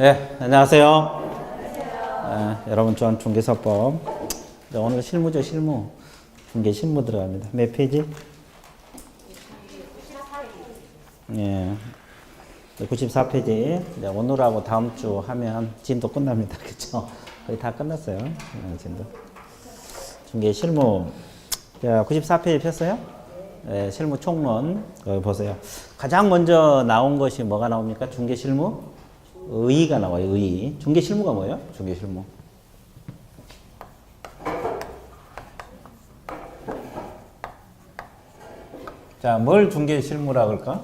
네, 안녕하세요. 여러분 좋아하는 중개사법. 오늘 실무죠, 실무. 중개 실무 들어갑니다. 몇 페이지? 예, 94페이지. 오늘하고 다음 주 하면 진도 끝납니다. 그쵸? 거의 다 끝났어요. 진도. 중개 실무. 자, 94페이지 폈어요? 네, 실무 총론. 보세요. 가장 먼저 나온 것이 뭐가 나옵니까? 중개 실무? 의의가 나와요, 의의. 중개 실무가 뭐예요? 중개 실무. 자, 뭘 중개 실무라 그럴까?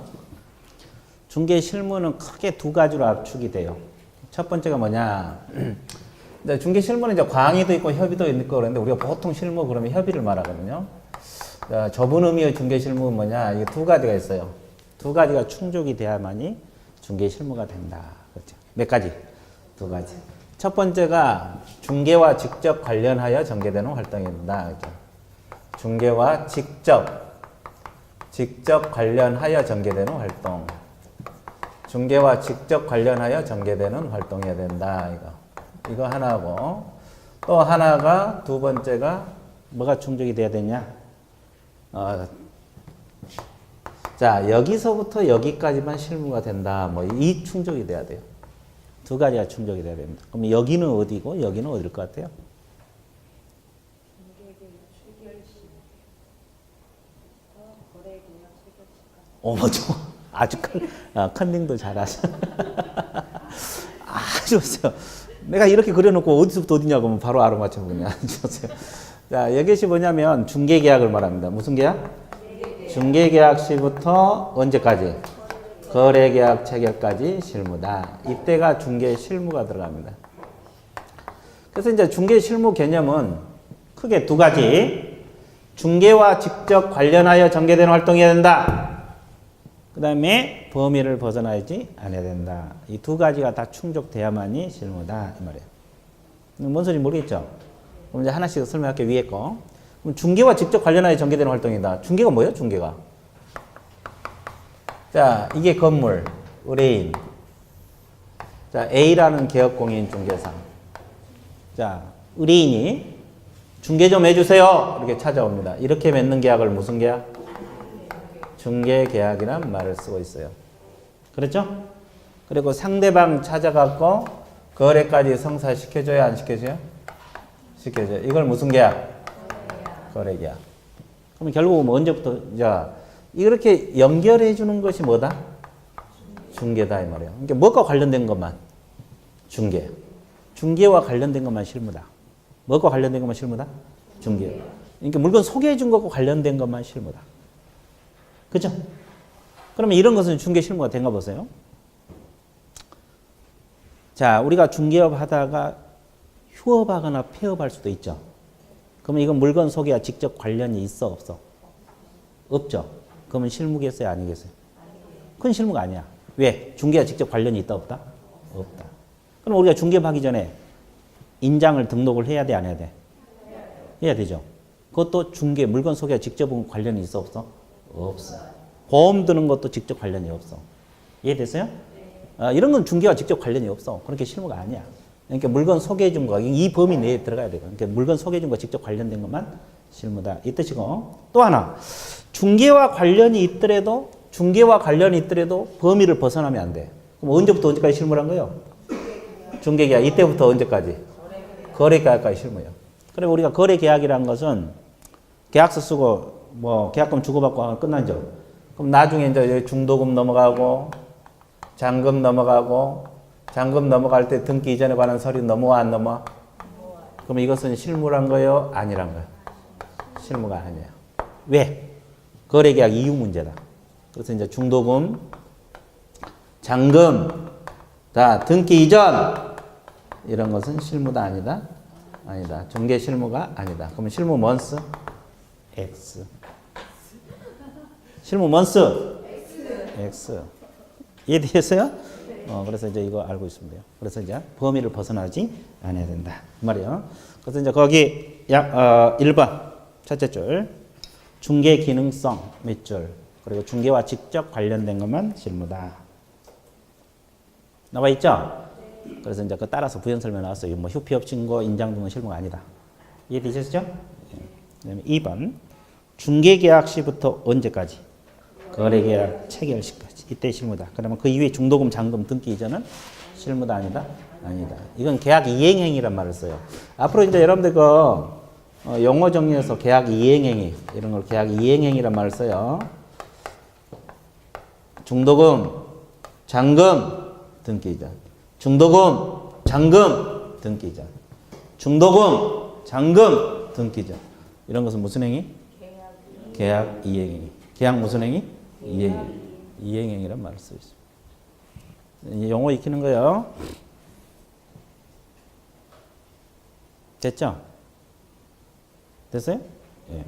중개 실무는 크게 두 가지로 압축이 돼요. 첫 번째가 뭐냐? 중개 실무는 이제 광의도 있고 협의도 있고 그런데 우리가 보통 실무 그러면 협의를 말하거든요. 자, 좁은 의미의 중개 실무는 뭐냐? 이게 두 가지가 있어요. 두 가지가 충족이 돼야만이 중개 실무가 된다. 그렇죠? 몇 가지? 두 가지. 첫 번째가 중개와 직접 관련하여 전개되는 활동입니다. 그렇죠? 중개와 직접 관련하여 전개되는 활동. 중개와 직접 관련하여 전개되는 활동이어야 된다. 이거 하나고, 또 하나가 두 번째가 뭐가 충족이 돼야 되냐? 자, 여기서부터 여기까지만 실무가 된다. 뭐 이 충족이 돼야 돼요. 두 가지가 충족이 돼야 됩니다. 그럼 여기는 어디고 여기는 어딜 것 같아요? 저 아주 컨닝도 잘하셔. 아주 좋어요. 내가 이렇게 그려놓고 어디서부터 어디냐고 하면 바로 알아맞혀보냐. 좋으세요. 자, 이것이 뭐냐면 중개계약을 말합니다. 무슨 계약? 중개계약 시부터 언제까지? 거래계약 체결까지 실무다. 이때가 중개 실무가 들어갑니다. 그래서 이제 중개 실무 개념은 크게 두 가지. 중개와 직접 관련하여 전개되는 활동이어야 된다. 그 다음에 범위를 벗어나지 않아야 된다. 이 두 가지가 다 충족돼야만이 실무다. 이 말이에요. 뭔 소리인지 모르겠죠? 그럼 이제 하나씩 설명할게요. 위에 거. 그럼 중개와 직접 관련하여 전개되는 활동이다. 중개가 뭐예요? 중개가. 자, 이게 건물, 의뢰인. 자, A라는 개업공인 중개사. 자, 의뢰인이 중개 좀 해주세요. 이렇게 찾아옵니다. 이렇게 맺는 계약을 무슨 계약? 중개계약이란 말을 쓰고 있어요. 그렇죠? 그리고 상대방 찾아갖고 거래까지 성사시켜줘야 안 시켜줘요? 시켜줘요. 이걸 무슨 계약? 거래계약. 그럼 결국 뭐 언제부터, 자, 이렇게 연결해 주는 것이 뭐다? 중개다 이 말이에요. 그러니까 뭐가 관련된 것만 중개. 중개와 관련된 것만 실무다. 뭐가 관련된 것만 실무다? 중개. 그러니까 물건 소개해 준 것과 관련된 것만 실무다. 그죠? 그러면 이런 것은 중개 실무가 된가 보세요. 자, 우리가 중개업 하다가 휴업하거나 폐업할 수도 있죠. 그러면 이건 물건 소개와 직접 관련이 있어 없어? 없죠. 그러면 실무겠어요? 아니겠어요? 그건 실무가 아니야. 왜? 중개와 직접 관련이 있다 없다? 없다. 그럼 우리가 중개하기 전에 인장을 등록을 해야 돼? 안 해야 돼? 해야 되죠. 그것도 중개, 물건 소개와 직접 관련이 있어 없어? 없어. 보험 드는 것도 직접 관련이 없어. 이해됐어요? 이런 건 중개와 직접 관련이 없어. 그렇게 실무가 아니야. 그러니까 물건 소개해 준 거, 이 범위 내에 들어가야 돼요. 그러니까 물건 소개해 준 거 직접 관련된 것만 실무다. 이 뜻이고. 또 하나. 중개와 관련이 있더라도 범위를 벗어나면 안 돼. 그럼 언제부터 언제까지 실무란 거예요? 중개계약. 이때부터 언제까지? 거래계약까지 실무예요. 그리고 우리가 거래계약이라는 것은 계약서 쓰고 뭐 계약금 주고받고 하면 끝나죠. 그럼 나중에 이제 중도금 넘어가고 잔금 넘어갈 때 등기 이전에 관한 서류 넘어와 안 넘어와? 그럼 이것은 실무란 거예요? 아니란 거예요? 실무가 아니에요. 왜? 거래계약 이유 문제다. 그래서 이제 중도금, 잔금, 자, 등기 이전 이런 것은 실무다 아니다? 아니다. 중개 실무가 아니다. 그러면 실무 먼스 X. 실무 먼스 X. 이해되셨어요? 그래서 이제 이거 알고 있으면 돼요. 그래서 이제 범위를 벗어나지 않아야 된다. 그 말이에요. 그래서 이제 거기 1번 첫째 줄 중개 기능성 몇 줄 그리고 중개와 직접 관련된 것만 실무다. 나와 있죠? 그래서 이제 그 따라서 부연 설명 나왔어요. 뭐 휴피업 신고, 인장 등은 실무가 아니다. 이해되셨죠? 그다음에 2번 중개계약 시부터 언제까지? 거래계약 체결 시까지. 이때 실무다. 그러면 그 이후에 중도금, 잔금 등기 이전은 실무다 아니다? 아니다. 이건 계약 이행행위란 말을 써요. 앞으로 이제 여러분들 용어 정리해서 계약 이행행위 이런 걸 계약 이행행위란 말을 써요. 중도금, 잔금, 등기 이전. 중도금, 잔금, 등기 이전. 중도금, 잔금, 등기 이전. 이런 것은 무슨 행위? 계약 이행행위. 계약 무슨 행위? 이행행위. 이행행위란 말을 쓰고 있습니다. 용어 익히는 거예요. 됐죠? 됐어요? 예.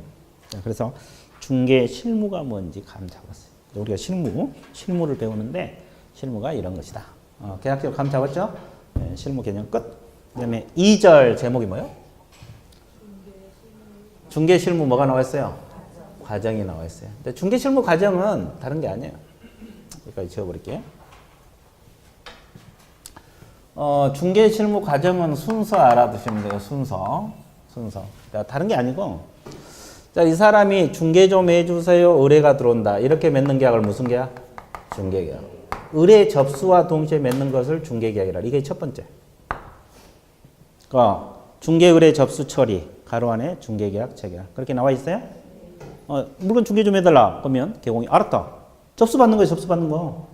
자, 그래서 중개 실무가 뭔지 감 잡았어요. 우리가 실무를 배우는데 실무가 이런 것이다. 계약적으로 감 잡았죠? 예, 실무 개념 끝. 그 다음에 2절 제목이 뭐예요? 중개 실무 뭐가 나와 있어요? 과정이 나와 있어요. 근데 중개 실무 과정은 다른 게 아니에요. 여기까지 지워버릴게요. 중개 실무 과정은 순서 알아두시면 돼요. 순서. 자, 다른 게 아니고, 자, 이 사람이 중개 좀 해주세요. 의뢰가 들어온다. 이렇게 맺는 계약을 무슨 계약? 중개계약. 의뢰 접수와 동시에 맺는 것을 중개계약이라. 이게 첫 번째. 중개 의뢰 접수 처리. 가로 안에 중개계약 체결. 그렇게 나와 있어요? 물건 중개 좀 해달라. 그러면 개공이 알았다. 접수받는 거예요. 접수받는 거.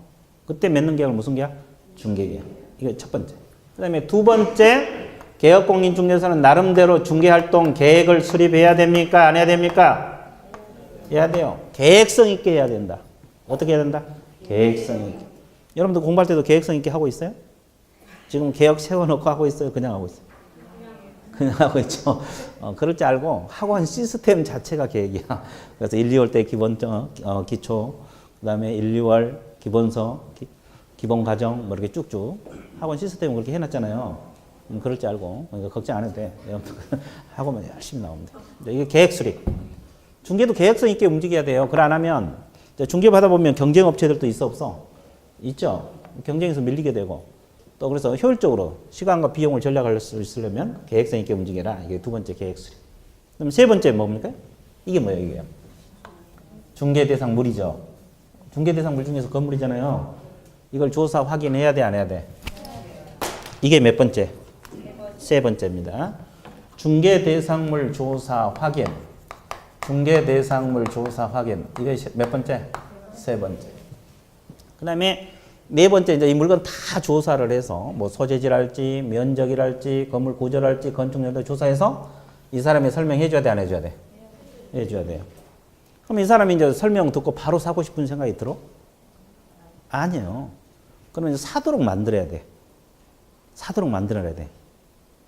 그때 맺는 계약을 무슨 계약? 중개계약. 이게 첫 번째. 그 다음에 두 번째, 개업공인중개사는 나름대로 중개활동 계획을 수립해야 됩니까? 안 해야 됩니까? 해야 돼요. 계획성 있게 해야 된다. 어떻게 해야 된다? 계획성 있게. 여러분들 공부할 때도 계획성 있게 하고 있어요? 지금 계획 세워놓고 하고 있어요? 그냥 하고 있어요? 그냥 하고 있죠. 그럴 줄 알고 학원 시스템 자체가 계획이야. 그래서 1, 2월 때 기본, 기초, 그 다음에 1, 2월 기본서, 기본 과정, 뭐 이렇게 쭉쭉 학원 시스템을 그렇게 해놨잖아요. 그럴 줄 알고, 그러니까 걱정 안 해도 돼. 학원만 열심히 나오면 돼. 이게 계획 수립. 중개도 계획성 있게 움직여야 돼요. 그걸 안 하면, 중개 받아보면 경쟁업체들도 있어, 없어? 있죠. 경쟁에서 밀리게 되고. 또 그래서 효율적으로 시간과 비용을 절약할 수 있으려면 계획성 있게 움직여라. 이게 두 번째 계획 수립. 그럼 세 번째 뭡니까? 이게 뭐예요, 이게요? 중개 대상 물이죠. 중개 대상 물 중에서 건물이잖아요. 이걸 조사 확인해야 돼, 안 해야 돼? 이게 몇 번째? 세 번째입니다. 중개 대상물 조사 확인. 중개 대상물 조사 확인. 이게 몇 번째? 세 번째. 그 다음에 네 번째, 이제 이 물건 다 조사를 해서, 뭐 소재질할지, 면적이랄지, 건물 구조랄지, 건축연도 조사해서 이 사람이 설명해줘야 돼, 안 해줘야 돼? 해줘야 돼요. 그럼 이 사람이 이제 설명 듣고 바로 사고 싶은 생각이 들어? 아니에요. 그러면 이제 사도록 만들어야 돼. 사도록 만들어야 돼.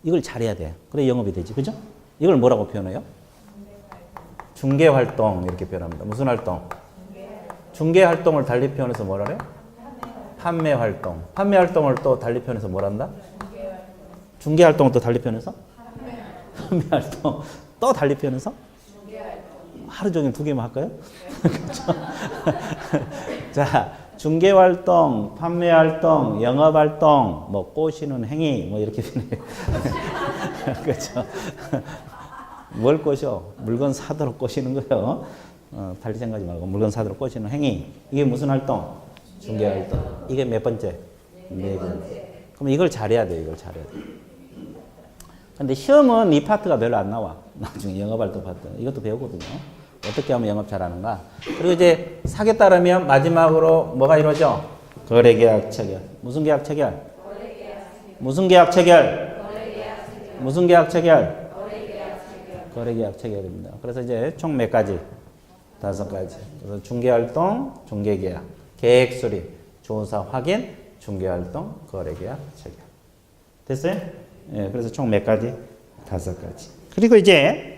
이걸 잘해야 돼. 그래 영업이 되지. 그죠? 이걸 뭐라고 표현해요? 중개활동 이렇게 표현합니다. 무슨 활동? 중개활동을 달리 표현해서 뭐라 그래요? 판매활동. 판매활동을 또 달리 표현해서 뭐란다? 중개활동을 또 달리 표현해서? 판매활동. 또 달리 표현해서? 하루 종일 두 개만 할까요? 그렇죠? 자, 중개활동, 판매활동, 영업활동, 뭐 꼬시는 행위, 뭐 이렇게 표현해요. 그렇죠? 뭘 꼬셔? 물건 사도록 꼬시는 거예요. 달리 생각하지 말고 물건 사도록 꼬시는 행위. 이게 무슨 활동? 중개활동. 이게 몇 번째? 네 번째. 그럼 이걸 잘해야 돼. 이걸 잘해야 돼. 근데 시험은 이 파트가 별로 안 나와. 나중에 영업활동 파트. 이것도 배우거든요. 어떻게 하면 영업 잘하는가. 그리고 이제 사게 따르면 마지막으로 뭐가 이루어져? 거래계약 체결. 무슨 계약 체결? 무슨 계약 체결? 무슨 계약 체결? 거래계약 체결입니다. 그래서 이제 총 몇 가지? 5가지. 그래서 중개활동, 중개계약, 계획 수립, 조사 확인, 중개활동, 거래계약 체결. 됐어요? 예, 그래서 총 몇 가지? 5가지. 그리고 이제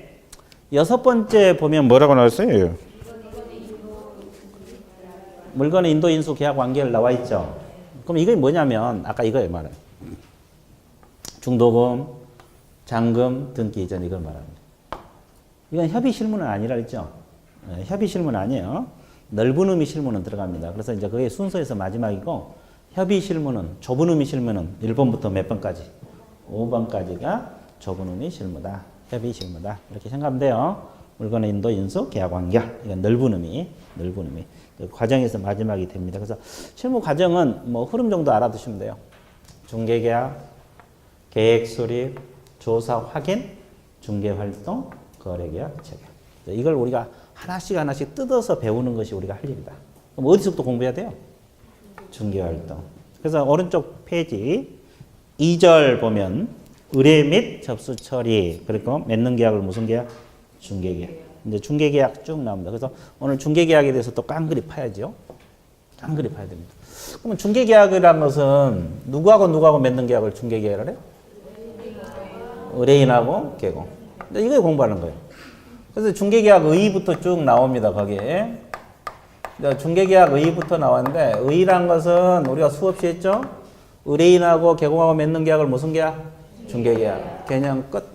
6번째 보면 뭐라고 나왔어요? 물건의 인도 인수 계약 완결 나와 있죠. 그럼 이게 뭐냐면 아까 이거예요, 말은. 중도금, 잔금, 등기 이전 이걸 말합니다. 이건 협의 실무는 아니라 했죠. 협의 실무는 아니에요. 넓은 의미 실무는 들어갑니다. 그래서 이제 그게 순서에서 마지막이고 협의 실무는 좁은 의미 실무는 1번부터 몇 번까지? 5번까지가 좁은 의미 실무다. 협의 실무다. 이렇게 생각하면 돼요. 물건의 인도, 인수, 계약 완결. 이건 넓은 의미, 넓은 의미. 그 과정에서 마지막이 됩니다. 그래서 실무 과정은 뭐 흐름 정도 알아두시면 돼요. 중개계약, 계획 수립, 조사 확인, 중개활동, 거래계약, 체결. 이걸 우리가 하나씩 뜯어서 배우는 것이 우리가 할 일이다. 그럼 어디서부터 공부해야 돼요? 중개활동. 그래서 오른쪽 페이지 2절 보면 의뢰 및 접수 처리 그리고 맺는 계약을 무슨 계약? 중개계약. 이제 중개계약 쭉 나옵니다. 그래서 오늘 중개계약에 대해서 또 깡그리 파야죠. 깡그리 파야 됩니다. 그러면 중개계약이라는 것은 누구하고 맺는 계약을 중개계약을 해요? 의뢰인하고 개공. 이거 공부하는 거예요. 그래서 중개계약 의의부터 쭉 나옵니다. 거기에. 중개계약 의의부터 나왔는데 의의란 것은 우리가 수없이 했죠. 의뢰인하고 개공하고 맺는 계약을 무슨 계약? 중개계약. 개념 끝.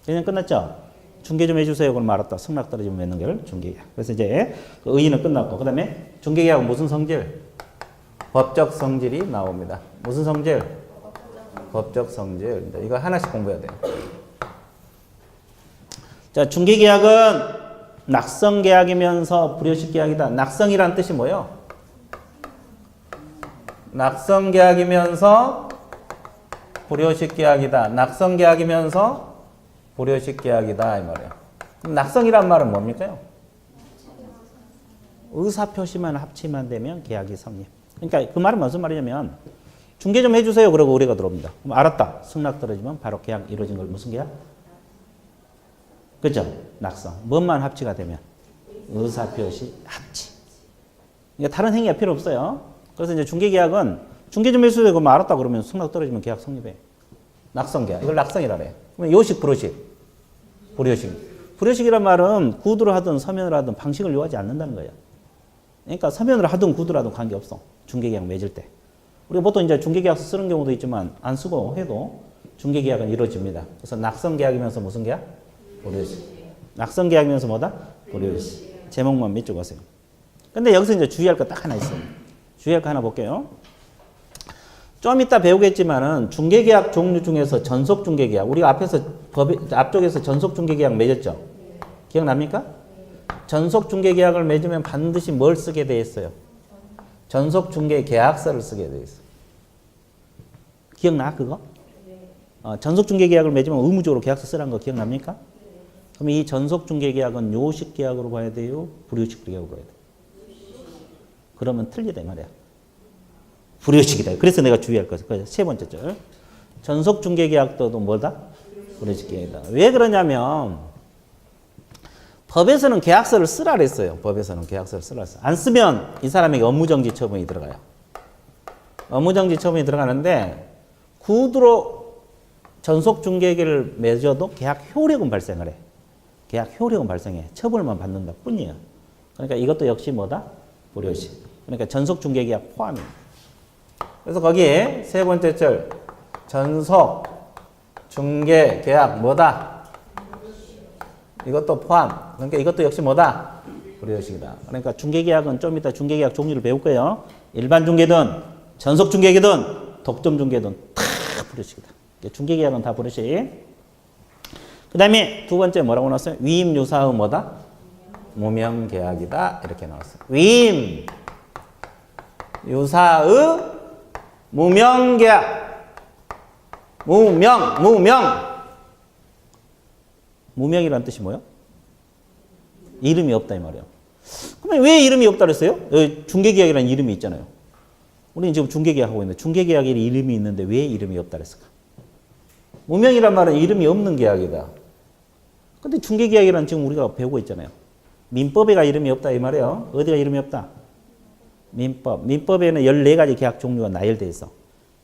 개념 끝났죠? 중개 좀 해주세요. 그럼 알았다. 승낙 떨어지면 맺는 계약을 중개계약. 그래서 이제 그 의의는 끝났고 그 다음에 중개계약은 무슨 성질? 법적 성질이 나옵니다. 무슨 성질? 법적 성질. 이거 하나씩 공부해야 돼요. 자, 중개계약은 낙성계약이면서 불효식 계약이다. 낙성이란 뜻이 뭐예요? 낙성계약이면서 불효식 계약이다. 낙성계약이면서 불효식 계약이다. 이 말이에요. 그럼 낙성이란 말은 뭡니까? 의사표시만 합치면 되면 계약이 성립. 그러니까 그 말은 무슨 말이냐면 중개 좀 해주세요. 그러고 의뢰가 들어옵니다. 그럼 알았다. 승낙 떨어지면 바로 계약 이루어진 걸 무슨 계약? 그죠? 낙성. 뭔만 합치가 되면? 의사표시 합치. 그러니까 다른 행위가 필요 없어요. 그래서 이제 중개계약은 중개 좀 해주세요. 그럼 알았다. 그러면 승낙 떨어지면 계약 성립해. 낙성계약. 이걸 낙성이라 그래요. 그러면 요식, 불효식. 불효식. 불효식이란 말은 구두를 하든 서면을 하든 방식을 요하지 않는다는 거예요. 그러니까 서면을 하든 구두를 하든 관계없어. 중개계약 맺을 때. 우리가 보통 이제 중개계약서 쓰는 경우도 있지만 안 쓰고 해도 중개계약은 이루어집니다. 그래서 낙성계약이면서 무슨 계약? 불효식. 낙성계약이면서 뭐다? 불효식. 제목만 밑줄 그으세요. 근데 여기서 이제 주의할 거 딱 하나 있어요. 주의할 거 하나 볼게요. 좀 이따 배우겠지만은 중개계약 종류 중에서 전속중개계약. 우리가 앞쪽에서 전속중개계약 맺었죠? 기억납니까? 전속중개계약을 맺으면 반드시 뭘 쓰게 돼 있어요? 전속중개계약서를 쓰게 돼 있어요. 기억나 그거? 전속중개계약을 맺으면 의무적으로 계약서 쓰라는 거 기억납니까? 그럼 이 전속중개계약은 요식 계약으로 봐야 돼요? 불효식 계약으로 봐야 돼요? 그러면 틀리다 이 말이야. 불효식이다. 그래서 내가 주의할 것은 세 번째 줄. 전속중개계약도 뭐다? 불효식 계약이다. 왜 그러냐면 법에서는 계약서를 쓰라 그랬어요. 법에서는 계약서를 쓰라 그랬어요. 안 쓰면 이 사람에게 업무정지 처분이 들어가요. 업무정지 처분이 들어가는데 구두로 전속중개계를 맺어도 계약 효력은 발생을 해. 계약 효력은 발생해. 처벌만 받는다 뿐이에요. 그러니까 이것도 역시 뭐다? 불효식. 그러니까 전속중개계약 포함입니다. 그래서 거기에 세 번째 절 전속중개계약 뭐다? 이것도 포함. 그러니까 이것도 역시 뭐다? 불효식이다. 그러니까 중개계약은 좀 이따 중개계약 종류를 배울 거예요. 일반 중개든 전속중개계든 독점중개든 다 불효식이다. 중개계약은 다 불효식. 그 다음에 두 번째 뭐라고 나왔어요? 위임유사의 뭐다? 무명계약이다. 이렇게 나왔어요. 위임 유사의 무명계약. 무명이라는 뜻이 뭐예요? 이름이 없다 이 말이에요. 그러면 왜 이름이 없다 그랬어요? 중개계약이라는 이름이 있잖아요. 우리는 지금 중개계약하고 있는데 중개계약에 이름이 있는데 왜 이름이 없다 그랬을까? 무명이란 말은 이름이 없는 계약이다. 근데 중개계약이란 지금 우리가 배우고 있잖아요. 민법에가 이름이 없다 이 말이에요. 어디가 이름이 없다? 민법. 민법에는 14가지 계약 종류가 나열되어 있어.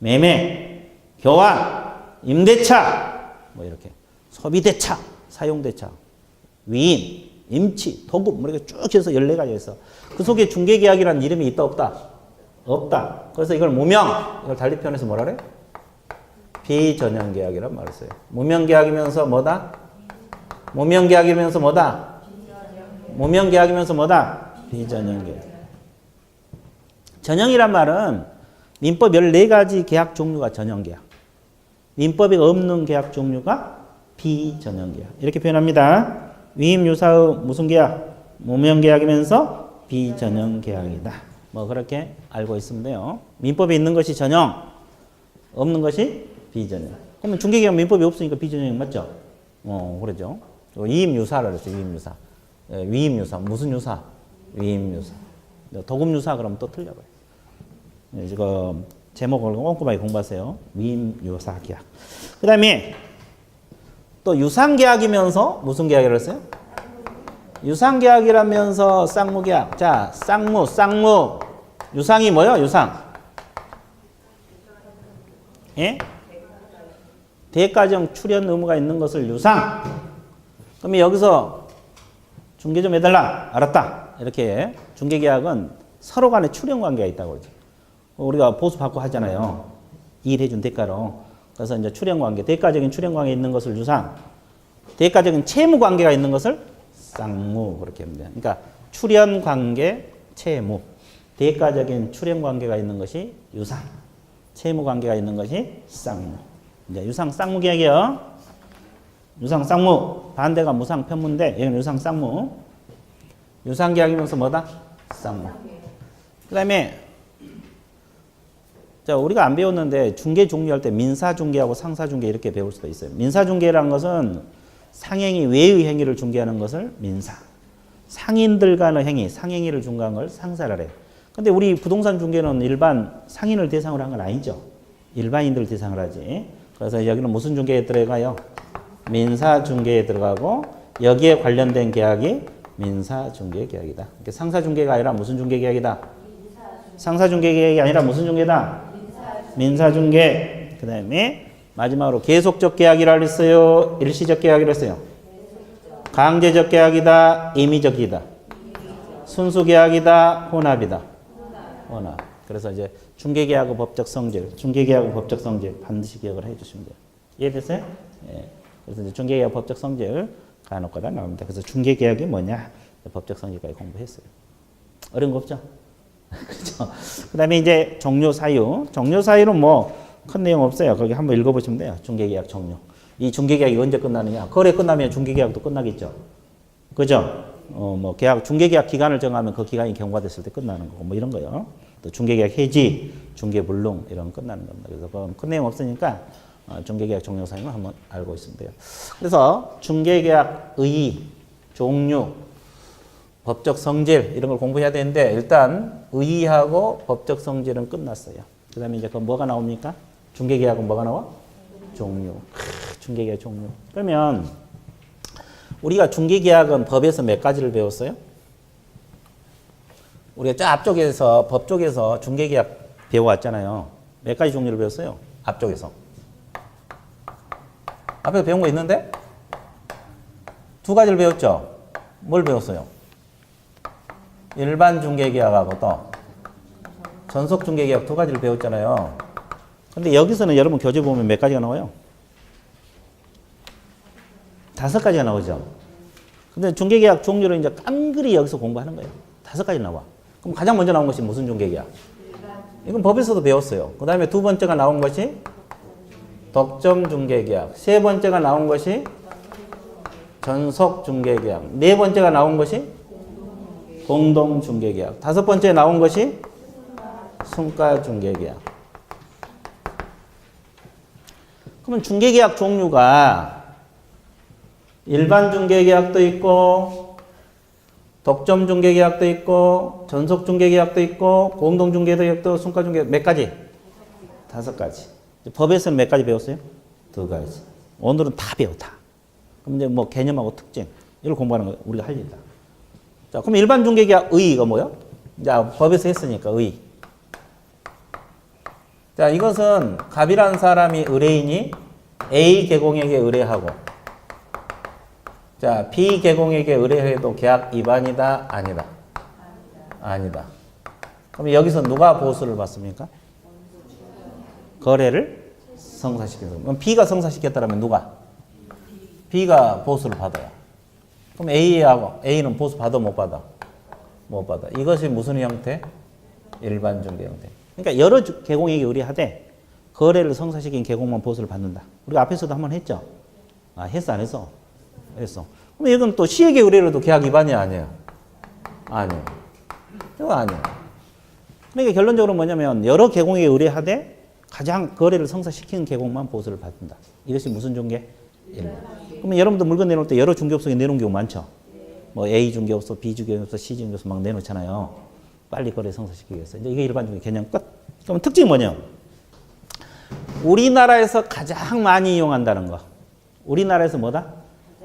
매매, 교환, 임대차, 뭐 이렇게. 소비대차, 사용대차, 위임, 임치, 도급, 뭐 이렇게 쭉 해서 14가지가 있어. 그 속에 중개계약이라는 이름이 있다 없다? 없다. 그래서 이걸 무명, 이걸 달리 표현해서 뭐라 그래? 비전형계약이란 말을 써요. 무명계약이면서 뭐다? 무명계약이면서 뭐다? 무명계약이면서 뭐다? 비전형계약. 전형이란 말은 민법 14가지 계약 종류가 전형계약. 민법이 없는 계약 종류가 비전형계약. 이렇게 표현합니다. 위임유사의 무슨 계약? 무명계약이면서 비전형계약이다. 뭐 그렇게 알고 있으면 돼요. 민법에 있는 것이 전형, 없는 것이 비전형. 그러면 중개계약 민법이 없으니까 비전형 맞죠? 그러죠. 위임유사라 그랬어요. 위임유사. 위임유사. 무슨 유사? 위임유사. 도금유사 그러면 또 틀려봐요. 지금 제목을 꼼꼼하게 공부하세요. 위임유사 계약. 그 다음에 또 유상계약이면서 무슨 계약이라고 했어요? 유상계약이라면서 쌍무계약. 자, 쌍무. 유상이 뭐요? 유상. 예? 대가정 출연 의무가 있는 것을 유상. 그러면 여기서 중개 좀 해달라. 알았다. 이렇게 중개계약은 서로 간에 출연 관계가 있다고 그러죠. 우리가 보수 받고 하잖아요. 일해준 대가로. 그래서 이제 출연 관계, 대가적인 출연 관계가 있는 것을 유상, 대가적인 채무 관계가 있는 것을 쌍무 그렇게 하면 돼요. 그러니까 출연 관계, 채무, 대가적인 출연 관계가 있는 것이 유상, 채무 관계가 있는 것이 쌍무. 이제 유상 쌍무 계약이요. 유상 쌍무. 반대가 무상 편무인데 여기는 유상 쌍무. 유상 계약이면서 뭐다? 쌍무. 그다음에 자, 우리가 안 배웠는데 중개 종류할 때 민사중개하고 상사중개 이렇게 배울 수도 있어요. 민사중개라는 것은 상행위 외의 행위를 중개하는 것을 민사. 상인들 간의 행위, 상행위를 중개한 걸 상사를 해요. 근데 우리 부동산 중개는 일반 상인을 대상으로 한 건 아니죠. 일반인들 대상으로 하지. 그래서 여기는 무슨 중개에 들어가요? 민사중개에 들어가고 여기에 관련된 계약이 민사중개 계약이다. 그러니까 상사중개가 아니라 무슨 중개 계약이다? 상사중개 계약이 아니라 무슨 중개다? 민사중개. 그 다음에 마지막으로 계속적 계약이라고 했어요? 일시적 계약이라고 했어요? 강제적 계약이다? 임의적이다? 순수 계약이다? 혼합이다? 혼합. 그래서 이제 중개계약의 법적 성질, 중개계약의 법적 성질 반드시 기억을 해주시면 돼요. 이해됐어요? 예. 그래서 이제 중개계약 법적 성질 간혹가다 나옵니다. 그래서 중개계약이 뭐냐? 법적 성질까지 공부했어요. 어려운 거 없죠? 그렇죠. 그다음에 이제 종료 사유. 종료 사유는 뭐 큰 내용 없어요. 거기 한번 읽어보시면 돼요. 중개계약 종료. 이 중개계약이 언제 끝나느냐? 거래 끝나면 중개계약도 끝나겠죠. 그죠? 뭐 계약 중개계약 기간을 정하면 그 기간이 경과됐을 때 끝나는 거고 뭐 이런 거요. 또 중개계약 해지, 중개불능 이런 거 끝나는 겁니다. 그래서 큰 내용 없으니까 중개계약 종료 사유는 한번 알고 있으면 돼요. 그래서 중개계약 의의, 종류, 법적 성질 이런 걸 공부해야 되는데 일단 의의하고 법적 성질은 끝났어요. 그 다음에 이제 그 뭐가 나옵니까? 중개계약은 뭐가 나와? 종류. 중개계약 종류. 그러면 우리가 중개계약은 법에서 몇 가지를 배웠어요? 우리가 저 앞쪽에서 법 쪽에서 중개계약 배워왔잖아요. 몇 가지 종류를 배웠어요? 앞쪽에서. 앞에서 배운 거 있는데? 두 가지를 배웠죠? 뭘 배웠어요? 일반 중개계약하고 또 전속 중개계약 두 가지를 배웠잖아요. 근데 여기서는 여러분 교재 보면 몇 가지가 나와요? 5가지가 나오죠. 근데 중개계약 종류를 이제 깜그리 여기서 공부하는 거예요. 5가지 나와. 그럼 가장 먼저 나온 것이 무슨 중개계약? 이건 법에서도 배웠어요. 그 다음에 두 번째가 나온 것이 독점 중개계약. 세 번째가 나온 것이 전속 중개계약. 네 번째가 나온 것이 공동 중개계약. 5번째 나온 것이 순가 중개계약. 그러면 중개계약 종류가 일반 중개계약도 있고 독점 중개계약도 있고 전속 중개계약도 있고 공동 중개계약도 순가 중개계약 몇 가지? 5가지. 법에서는 몇 가지 배웠어요? 2가지. 오늘은 다 배웠다. 그럼 이제 뭐 개념하고 특징 이걸 공부하는 거 우리가 할 일이다. 자, 그럼 일반 중개계약 의의가 뭐요? 이제 법에서 했으니까 의의. 자, 이것은 갑이라는 사람이 의뢰인이 A 개공에게 의뢰하고 자, B 개공에게 의뢰해도 계약 위반이다? 아니다? 아니다. 그럼 여기서 누가 보수를 받습니까? 거래를 성사시켰습니다. 그럼 B가 성사시켰다면 누가? B가 보수를 받아요. 그럼 A하고 A는 보수 받아 못 받아? 못 받아. 이것이 무슨 형태? 일반 중개 형태. 그러니까 여러 개공에게 의뢰하되 거래를 성사시킨 개공만 보수를 받는다. 우리가 앞에서도 한번 했죠. 아, 했어 안 했어? 했어. 그럼 이건 또 C에게 의뢰로도 계약 위반이 아니에요. 아니에요. 이거 아니에요. 그러니까 결론적으로 뭐냐면 여러 개공에게 의뢰하되 가장 거래를 성사시키는 개공만 보수를 받는다. 이것이 무슨 중개? 그러면 여러분들 물건 내놓을 때 여러 중개업소에 내놓은 경우 많죠. 뭐 A 중개업소, B 중개업소, C 중개업소 막 내놓잖아요. 빨리 거래 성사시키기 위해서. 이제 이게 일반 중개 개념 끝. 그럼 특징이 뭐냐? 우리나라에서 가장 많이 이용한다는 거. 우리나라에서 뭐다?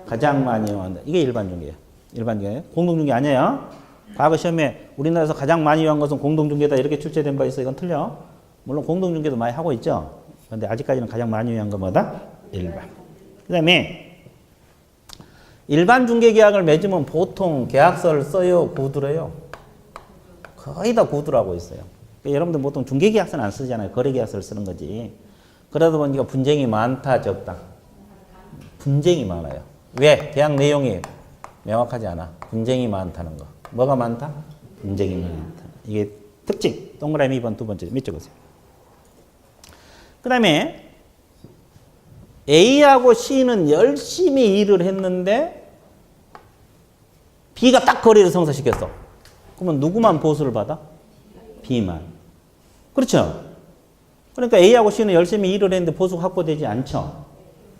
가장 많이 이용한다. 이게 일반 중개예요. 일반 중개. 공동 중개 아니에요. 과거 시험에 우리나라에서 가장 많이 이용한 것은 공동 중개다 이렇게 출제된 바 있어. 이건 틀려. 물론 공동 중개도 많이 하고 있죠. 그런데 아직까지는 가장 많이 이용한 건 뭐다? 일반. 그다음에 일반 중개 계약을 맺으면 보통 계약서를 써요, 구두를 해요. 거의 다 구두를 하고 있어요. 그러니까 여러분들 보통 중개 계약서는 안 쓰잖아요. 거래 계약서를 쓰는 거지. 그러다 보니까 분쟁이 많다, 적다. 분쟁이 많아요. 왜? 계약 내용이 명확하지 않아. 분쟁이 많다는 거. 뭐가 많다? 분쟁이 많다. 이게 특징. 동그라미 2번 두 번째 밑 적으세요. 그 다음에 A하고 C는 열심히 일을 했는데 B가 딱 거래를 성사시켰어. 그러면 누구만 보수를 받아? B만. 그렇죠? 그러니까 A하고 C는 열심히 일을 했는데 보수가 확보되지 않죠.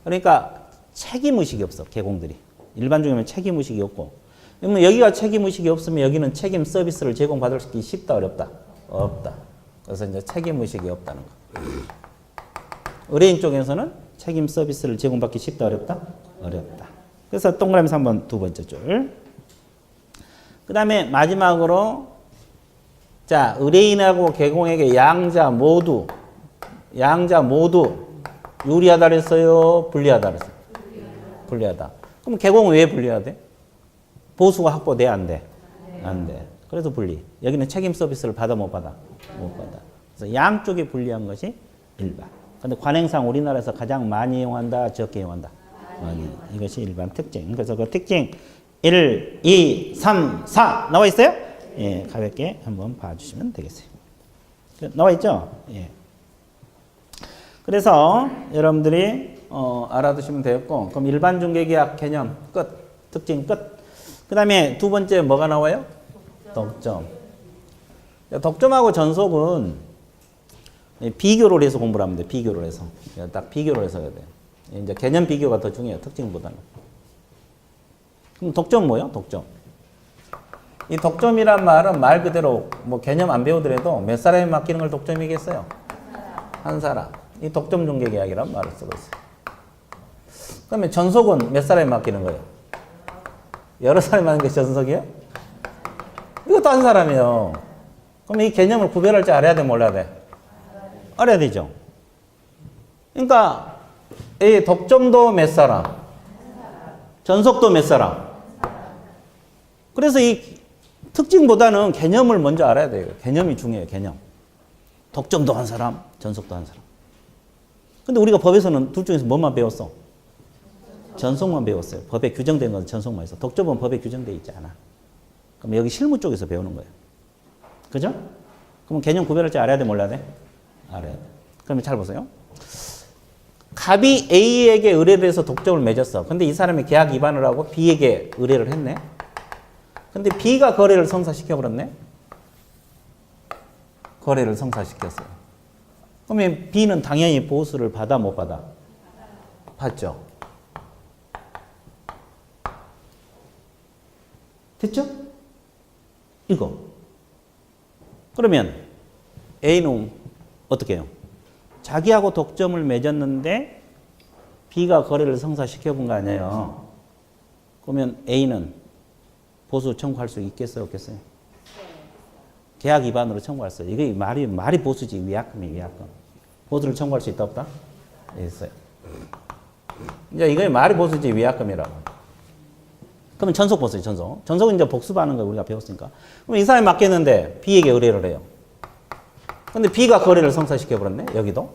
그러니까 책임의식이 없어, 개공들이. 일반 중에는 책임의식이 없고. 그러면 여기가 책임의식이 없으면 여기는 책임 서비스를 제공받기 쉽다, 어렵다? 없다. 그래서 이제 책임의식이 없다는 거. 의뢰인 쪽에서는 책임 서비스를 제공받기 쉽다, 어렵다? 어렵다. 그래서 동그라미 3번 두 번째 줄. 그 다음에 마지막으로 자, 의뢰인하고 개공에게 양자 모두 유리하다 그랬어요? 불리하다 그랬어요? 불리하다. 그럼 개공은 왜 불리하대? 보수가 확보돼야 안 돼? 안 돼. 그래서 불리. 여기는 책임 서비스를 받아 못 받아? 못 받아. 그래서 양쪽이 불리한 것이 일반. 근데 관행상 우리나라에서 가장 많이 이용한다, 적게 이용한다? 많이. 이것이 일반 특징. 그래서 그 특징 1, 2, 3, 4 나와 있어요? 예, 가볍게 한번 봐주시면 되겠어요. 나와 있죠? 예. 그래서 여러분들이 알아두시면 되겠고, 그럼 일반 중개계약 개념 끝, 특징 끝. 그 다음에 두 번째 뭐가 나와요? 덕점. 덕점하고 전속은 비교를 해서 공부를 하면 돼. 비교를 해서. 딱 비교를 해서 해야 돼. 이제 개념 비교가 더 중요해요. 특징보다는. 그럼 덕점 뭐예요? 덕점. 이 덕점이란 말은 말 그대로 뭐 개념 안 배우더라도 몇 사람이 맡기는 걸 덕점이겠어요? 한 사람. 이 덕점 중개 계약이란 말을 쓰고 있어요. 그러면 전속은 몇 사람이 맡기는 거예요? 여러 사람이 맡는 게 전속이에요? 이것도 한 사람이에요. 그럼 이 개념을 구별할 줄 알아야 돼, 몰라야 돼? 알아야 되죠. 그러니까 이 덕점도 몇 사람, 전속도 몇 사람. 그래서 이 특징보다는 개념을 먼저 알아야 돼요. 개념이 중요해요. 개념. 덕점도 한 사람, 전속도 한 사람. 근데 우리가 법에서는 둘 중에서 뭐만 배웠어? 전속만 배웠어요. 법에 규정된 건 전속만 있어. 덕점은 법에 규정되어 있지 않아. 그럼 여기 실무 쪽에서 배우는 거예요. 그죠? 그럼 개념 구별할 줄 알아야 돼, 몰라야 돼? 알아야 돼. 그러면 잘 보세요. 갑이 A에게 의뢰를 해서 덕점을 맺었어. 근데 이 사람이 계약 위반을 하고 B에게 의뢰를 했네. 근데 B가 거래를 성사시켜버렸네. 거래를 성사시켰어요. 그러면 B는 당연히 보수를 받아, 못 받아? 받죠. 됐죠? 이거. 그러면 A는 어떻게 해요? 자기하고 덕점을 맺었는데 B가 거래를 성사시켜본 거 아니에요. 그러면 A는 보수 청구할 수 있겠어요, 없겠어요? 계약 위반으로 청구할 수 있어요. 이게 말이 보수지, 위약금이 위약금. 보수를 청구할 수 있다, 없다? 있어요. 이제 이게 말이 보수지, 위약금이라고. 그러면 전속 보수지, 전속. 전속은 이제 복수하는 거 우리가 배웠으니까. 그럼 이 사람이 맡겼는데 B에게 의뢰를 해요. 근데 B가 거래를 성사시켜버렸네, 여기도.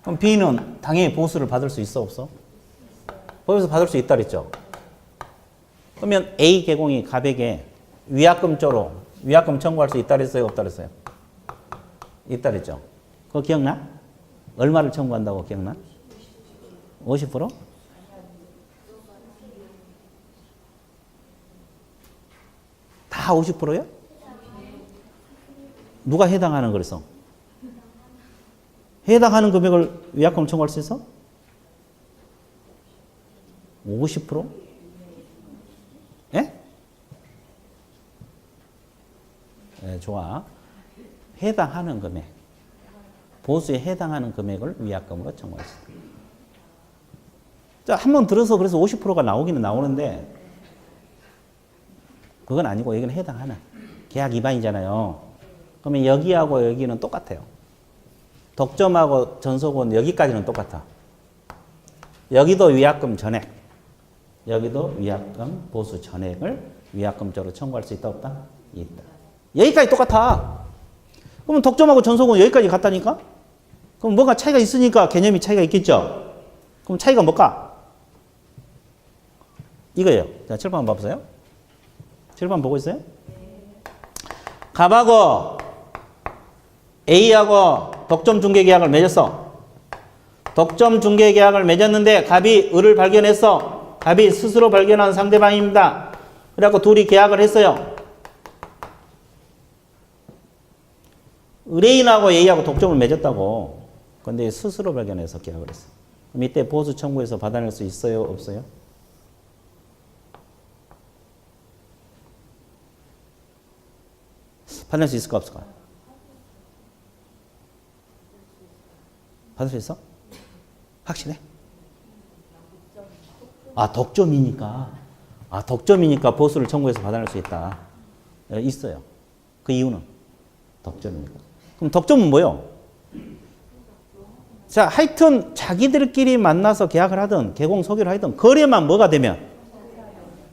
그럼 B는 당연히 보수를 받을 수 있어, 없어? 법에서 받을 수 있다 그랬죠. 그러면 A 개공이 갑에게 위약금조로 위약금 청구할 수 있다 그랬어요? 없다 그랬어요? 있다 그랬죠? 그거 기억나? 얼마를 청구한다고 기억나? 50%? 다 50%요? 누가 해당하는 그랬어? 해당하는 금액을 위약금 청구할 수 있어? 50%? 예? 네, 좋아. 해당하는 금액. 보수에 해당하는 금액을 위약금으로 청구할 수 있다. 자, 한 번 들어서 그래서 50%가 나오기는 나오는데, 그건 아니고, 여기는 해당하는. 계약 위반이잖아요. 그러면 여기하고 여기는 똑같아요. 덕점하고 전속은 여기까지는 똑같아. 여기도 위약금 전액. 여기도 위약금 보수 전액을 위약금적으로 청구할 수 있다 없다? 있다. 여기까지 똑같아. 그러면 덕점하고 전속은 여기까지 같다니까? 그럼 뭔가 차이가 있으니까 개념이 차이가 있겠죠? 그럼 차이가 뭘까? 이거예요. 자, 7번 봐보세요. 7번 보고 있어요? 갑하고 A하고 덕점 중개 계약을 맺었어. 덕점 중개 계약을 맺었는데 갑이 을을 발견했어. 갑이 스스로 발견한 상대방입니다. 그래갖고 둘이 계약을 했어요. 의뢰인하고 A하고 독점을 맺었다고. 근데 스스로 발견해서 계약을 했어. 그럼 이때 보수 청구해서 받아낼 수 있어요? 없어요? 받을 수 있을까 없을까? 받을 수 있어? 확실해? 아, 덕점이니까. 아, 덕점이니까 보수를 청구해서 받아낼 수 있다. 있어요. 그 이유는 덕점이니까. 그럼 덕점은 뭐요? 자, 하여튼 자기들끼리 만나서 계약을 하든 개공 소개를 하든 거래만 뭐가 되면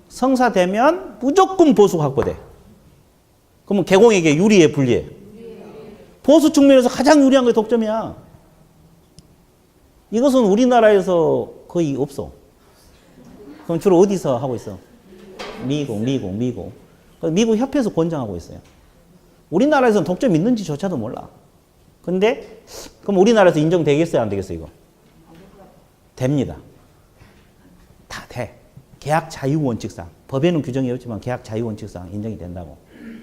성사되면 무조건 보수가 확보돼. 그러면 개공에게 유리해, 불리해? 보수 측면에서 가장 유리한 게 덕점이야. 이것은 우리나라에서 거의 없어. 그럼 주로 어디서 하고 있어? 미국. 미국 협회에서 권장하고 있어요. 우리나라에서는 독점 있는지조차도 몰라. 근데 그럼 우리나라에서 인정되겠어요? 안 되겠어요? 이거? 됩니다. 다 돼. 계약 자유 원칙상. 법에는 규정이 없지만 계약 자유 원칙상 인정이 된다고.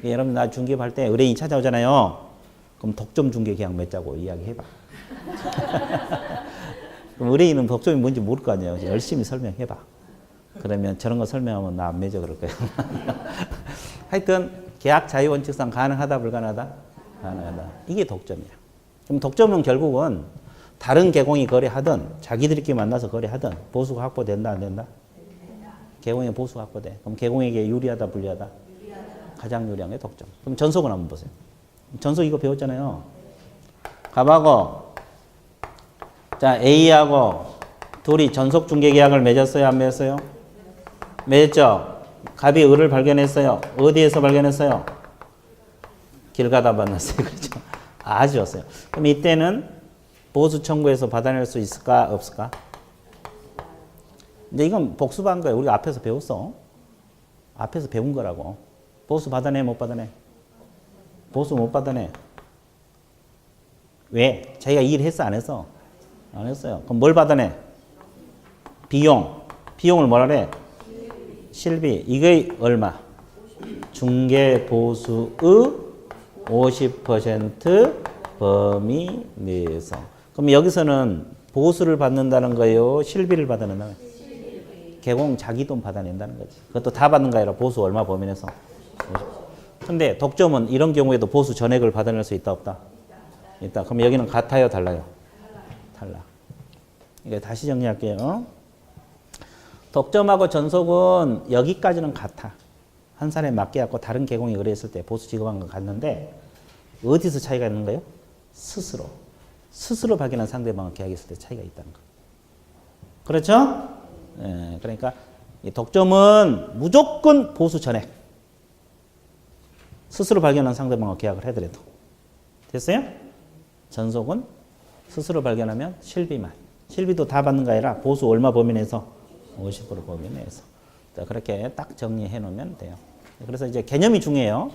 여러분 나 중개할 때 의뢰인이 찾아오잖아요. 그럼 독점 중개 계약 맺자고 이야기해봐. 그럼 의뢰인은 독점이 뭔지 모를 거 아니에요. 열심히 설명해봐. 그러면 저런 거 설명하면 나 안 맺어 그럴 거예요. 하여튼 계약 자유 원칙상 가능하다 불가능하다? 가능하다. 이게 독점이야. 그럼 독점은 결국은 다른 개공이 거래하든 자기들끼리 만나서 거래하든 보수가 확보된다 안 된다? 개공의 보수가 확보돼. 그럼 개공에게 유리하다 불리하다? 가장 유리한 게 독점. 그럼 전속은 한번 보세요. 전속 이거 배웠잖아요. 갑하고 자 A하고 둘이 전속 중개 계약을 맺었어요? 안 맺었어요? 맺었죠? 갑이 을을 발견했어요. 어디에서 발견했어요? 길 가다 만났어요. 그렇죠? 아주 좋았어요. 그럼 이때는 보수 청구해서 받아낼 수 있을까? 없을까? 이제 이건 복습한 거예요. 우리가 앞에서 배웠어. 앞에서 배운 거라고. 보수 받아내? 못 받아내? 보수 못 받아내. 왜? 자기가 이 일을 했어? 안 했어? 안 했어요. 그럼 뭘 받아내? 비용. 비용을 뭐라 그래? 실비. 이게 얼마? 중개보수의 50% 범위 내에서. 그럼 여기서는 보수를 받는다는 거예요? 실비를 받아낸다는 거예요? 개공 자기 돈 받아낸다는 거지. 그것도 다 받는 거 아니라 보수 얼마 범위 내에서. 근데 독점은 이런 경우에도 보수 전액을 받아낼 수 있다 없다? 있다. 그럼 여기는 같아요 달라요? 달라. 이거 다시 정리할게요. 독점하고 전속은 여기까지는 같아. 한 사람에 맡겨갖고 다른 개공이 의뢰했을 때 보수 지급한 건 같는데 어디서 차이가 있는 거예요? 스스로 발견한 상대방을 계약했을 때 차이가 있다는 거. 그렇죠? 예, 그러니까 이 독점은 무조건 보수 전액. 스스로 발견한 상대방과 계약을 해더라도. 됐어요? 전속은 스스로 발견하면 실비만. 실비도 다 받는 거 아니라 보수 얼마 범위 내에서? 50% 범위 내에서. 자, 그렇게 딱 정리해 놓으면 돼요. 그래서 이제 개념이 중요해요.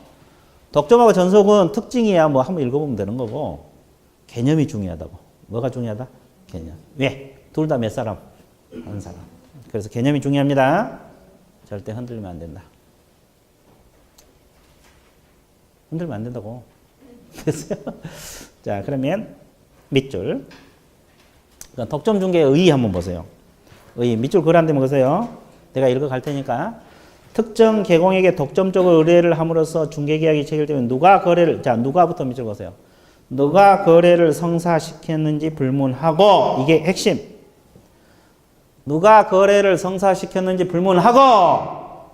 독점하고 전속은 특징이야. 뭐 한번 읽어보면 되는 거고 개념이 중요하다고. 뭐가 중요하다? 개념. 왜? 둘 다 몇 사람? 한 사람. 그래서 개념이 중요합니다. 절대 흔들리면 안 된다. 흔들면 안 된다고. 됐어요? 자, 그러면 밑줄. 독점 중개의 의 한번 보세요. 의. 밑줄 글 안 되면 보세요. 내가 읽어갈 테니까. 특정 개공에게 독점적으로 의뢰를 함으로써 중개계약이 체결되면 누가 거래를, 자, 누가부터 밑줄 보세요. 누가 거래를 성사시켰는지 불문하고, 이게 핵심. 누가 거래를 성사시켰는지 불문하고,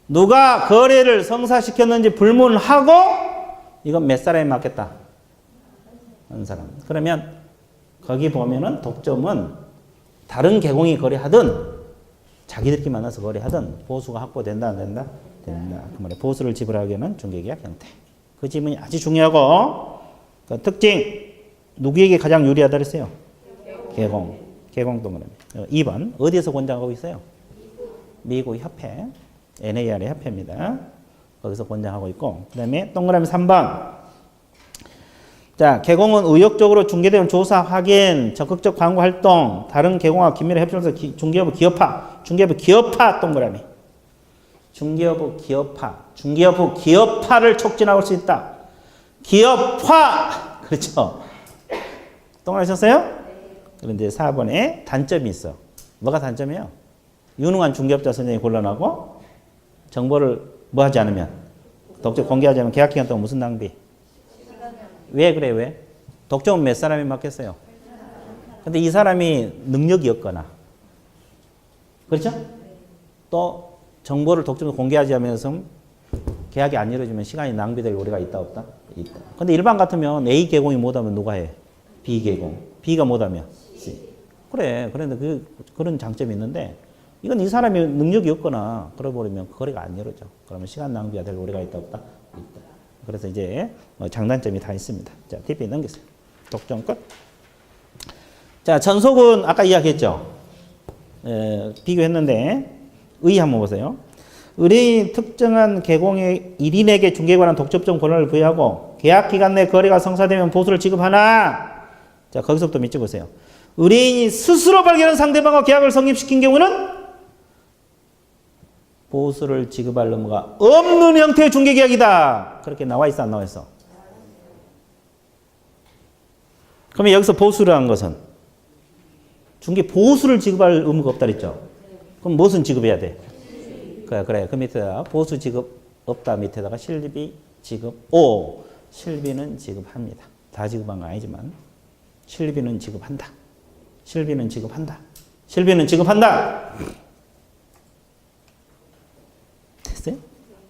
누가 거래를 성사시켰는지 불문하고, 이건 몇 사람이 맞겠다? 한 사람. 그러면 거기 보면은 독점은 다른 개공이 거래하든 자기들끼리 만나서 거래하든 보수가 확보된다 안 된다? 된다. 그 말에 보수를 지불하기에는 중개계약 형태. 그 지문이 아주 중요하고 그 특징 누구에게 가장 유리하다 그랬어요? 개공. 개공 동그라미. 2번 어디에서 권장하고 있어요? 미국 협회. NAR의 협회입니다. 거기서 권장하고 있고 그 다음에 동그라미 3번 자, 개공은 의욕적으로 중개되는 조사, 확인, 적극적 광고 활동, 다른 개공과 긴밀히 협조해서 중개업부 기업화, 중개업부 기업화 동그라미. 중개업부 기업화, 중개업부 기업화를 촉진할 수 있다. 기업화! 그렇죠. 동그라미 쳤어요? 그런데 4번에 단점이 있어. 뭐가 단점이에요? 유능한 중개업자 선생님이 곤란하고 정보를 뭐 하지 않으면 독점 공개하지 않으면 계약 기간 동안 무슨 낭비? 왜 그래 왜? 독점은 몇 사람이 맡겠어요? 근데 이 사람이 능력이 없거나 그렇죠? 또 정보를 독점으로 공개하지 않으면서 계약이 안 이루어지면 시간이 낭비될 우려가 있다 없다? 있다. 근데 일반 같으면 A 개공이 못하면 누가 해? B 개공. B가 못하면 C. 그래. 그런데 그런 장점이 있는데 이건 이 사람이 능력이 없거나 그러버리면 거래가 안 이루어져. 그러면 시간 낭비가 될 우려가 있다 없다? 있다. 그래서 이제 장단점이 다 있습니다. 자, TP 넘기세요. 독점 끝. 자, 전속은 아까 이야기했죠. 비교했는데 의 한번 보세요. 의뢰인 특정한 개공의 1인에게 중개에 관한 독점적 권한을 부여하고 계약 기간 내 거래가 성사되면 보수를 지급하나. 자, 거기서부터 밑줄 보세요. 의뢰인이 스스로 발견한 상대방과 계약을 성립시킨 경우는 보수를 지급할 의무가 없는 형태의 중개계약이다. 그렇게 나와 있어 안 나와 있어? 그러면 여기서 보수를 한 것은 중개 보수를 지급할 의무가 없다 그랬죠? 그럼 무엇은 지급해야 돼? 그래. 그 밑에다가 보수 지급 없다 밑에다가 실비 지급 오. 실비는 지급합니다. 다 지급한 건 아니지만 실비는 지급한다. 실비는 지급한다. 실비는 지급한다. 됐어요?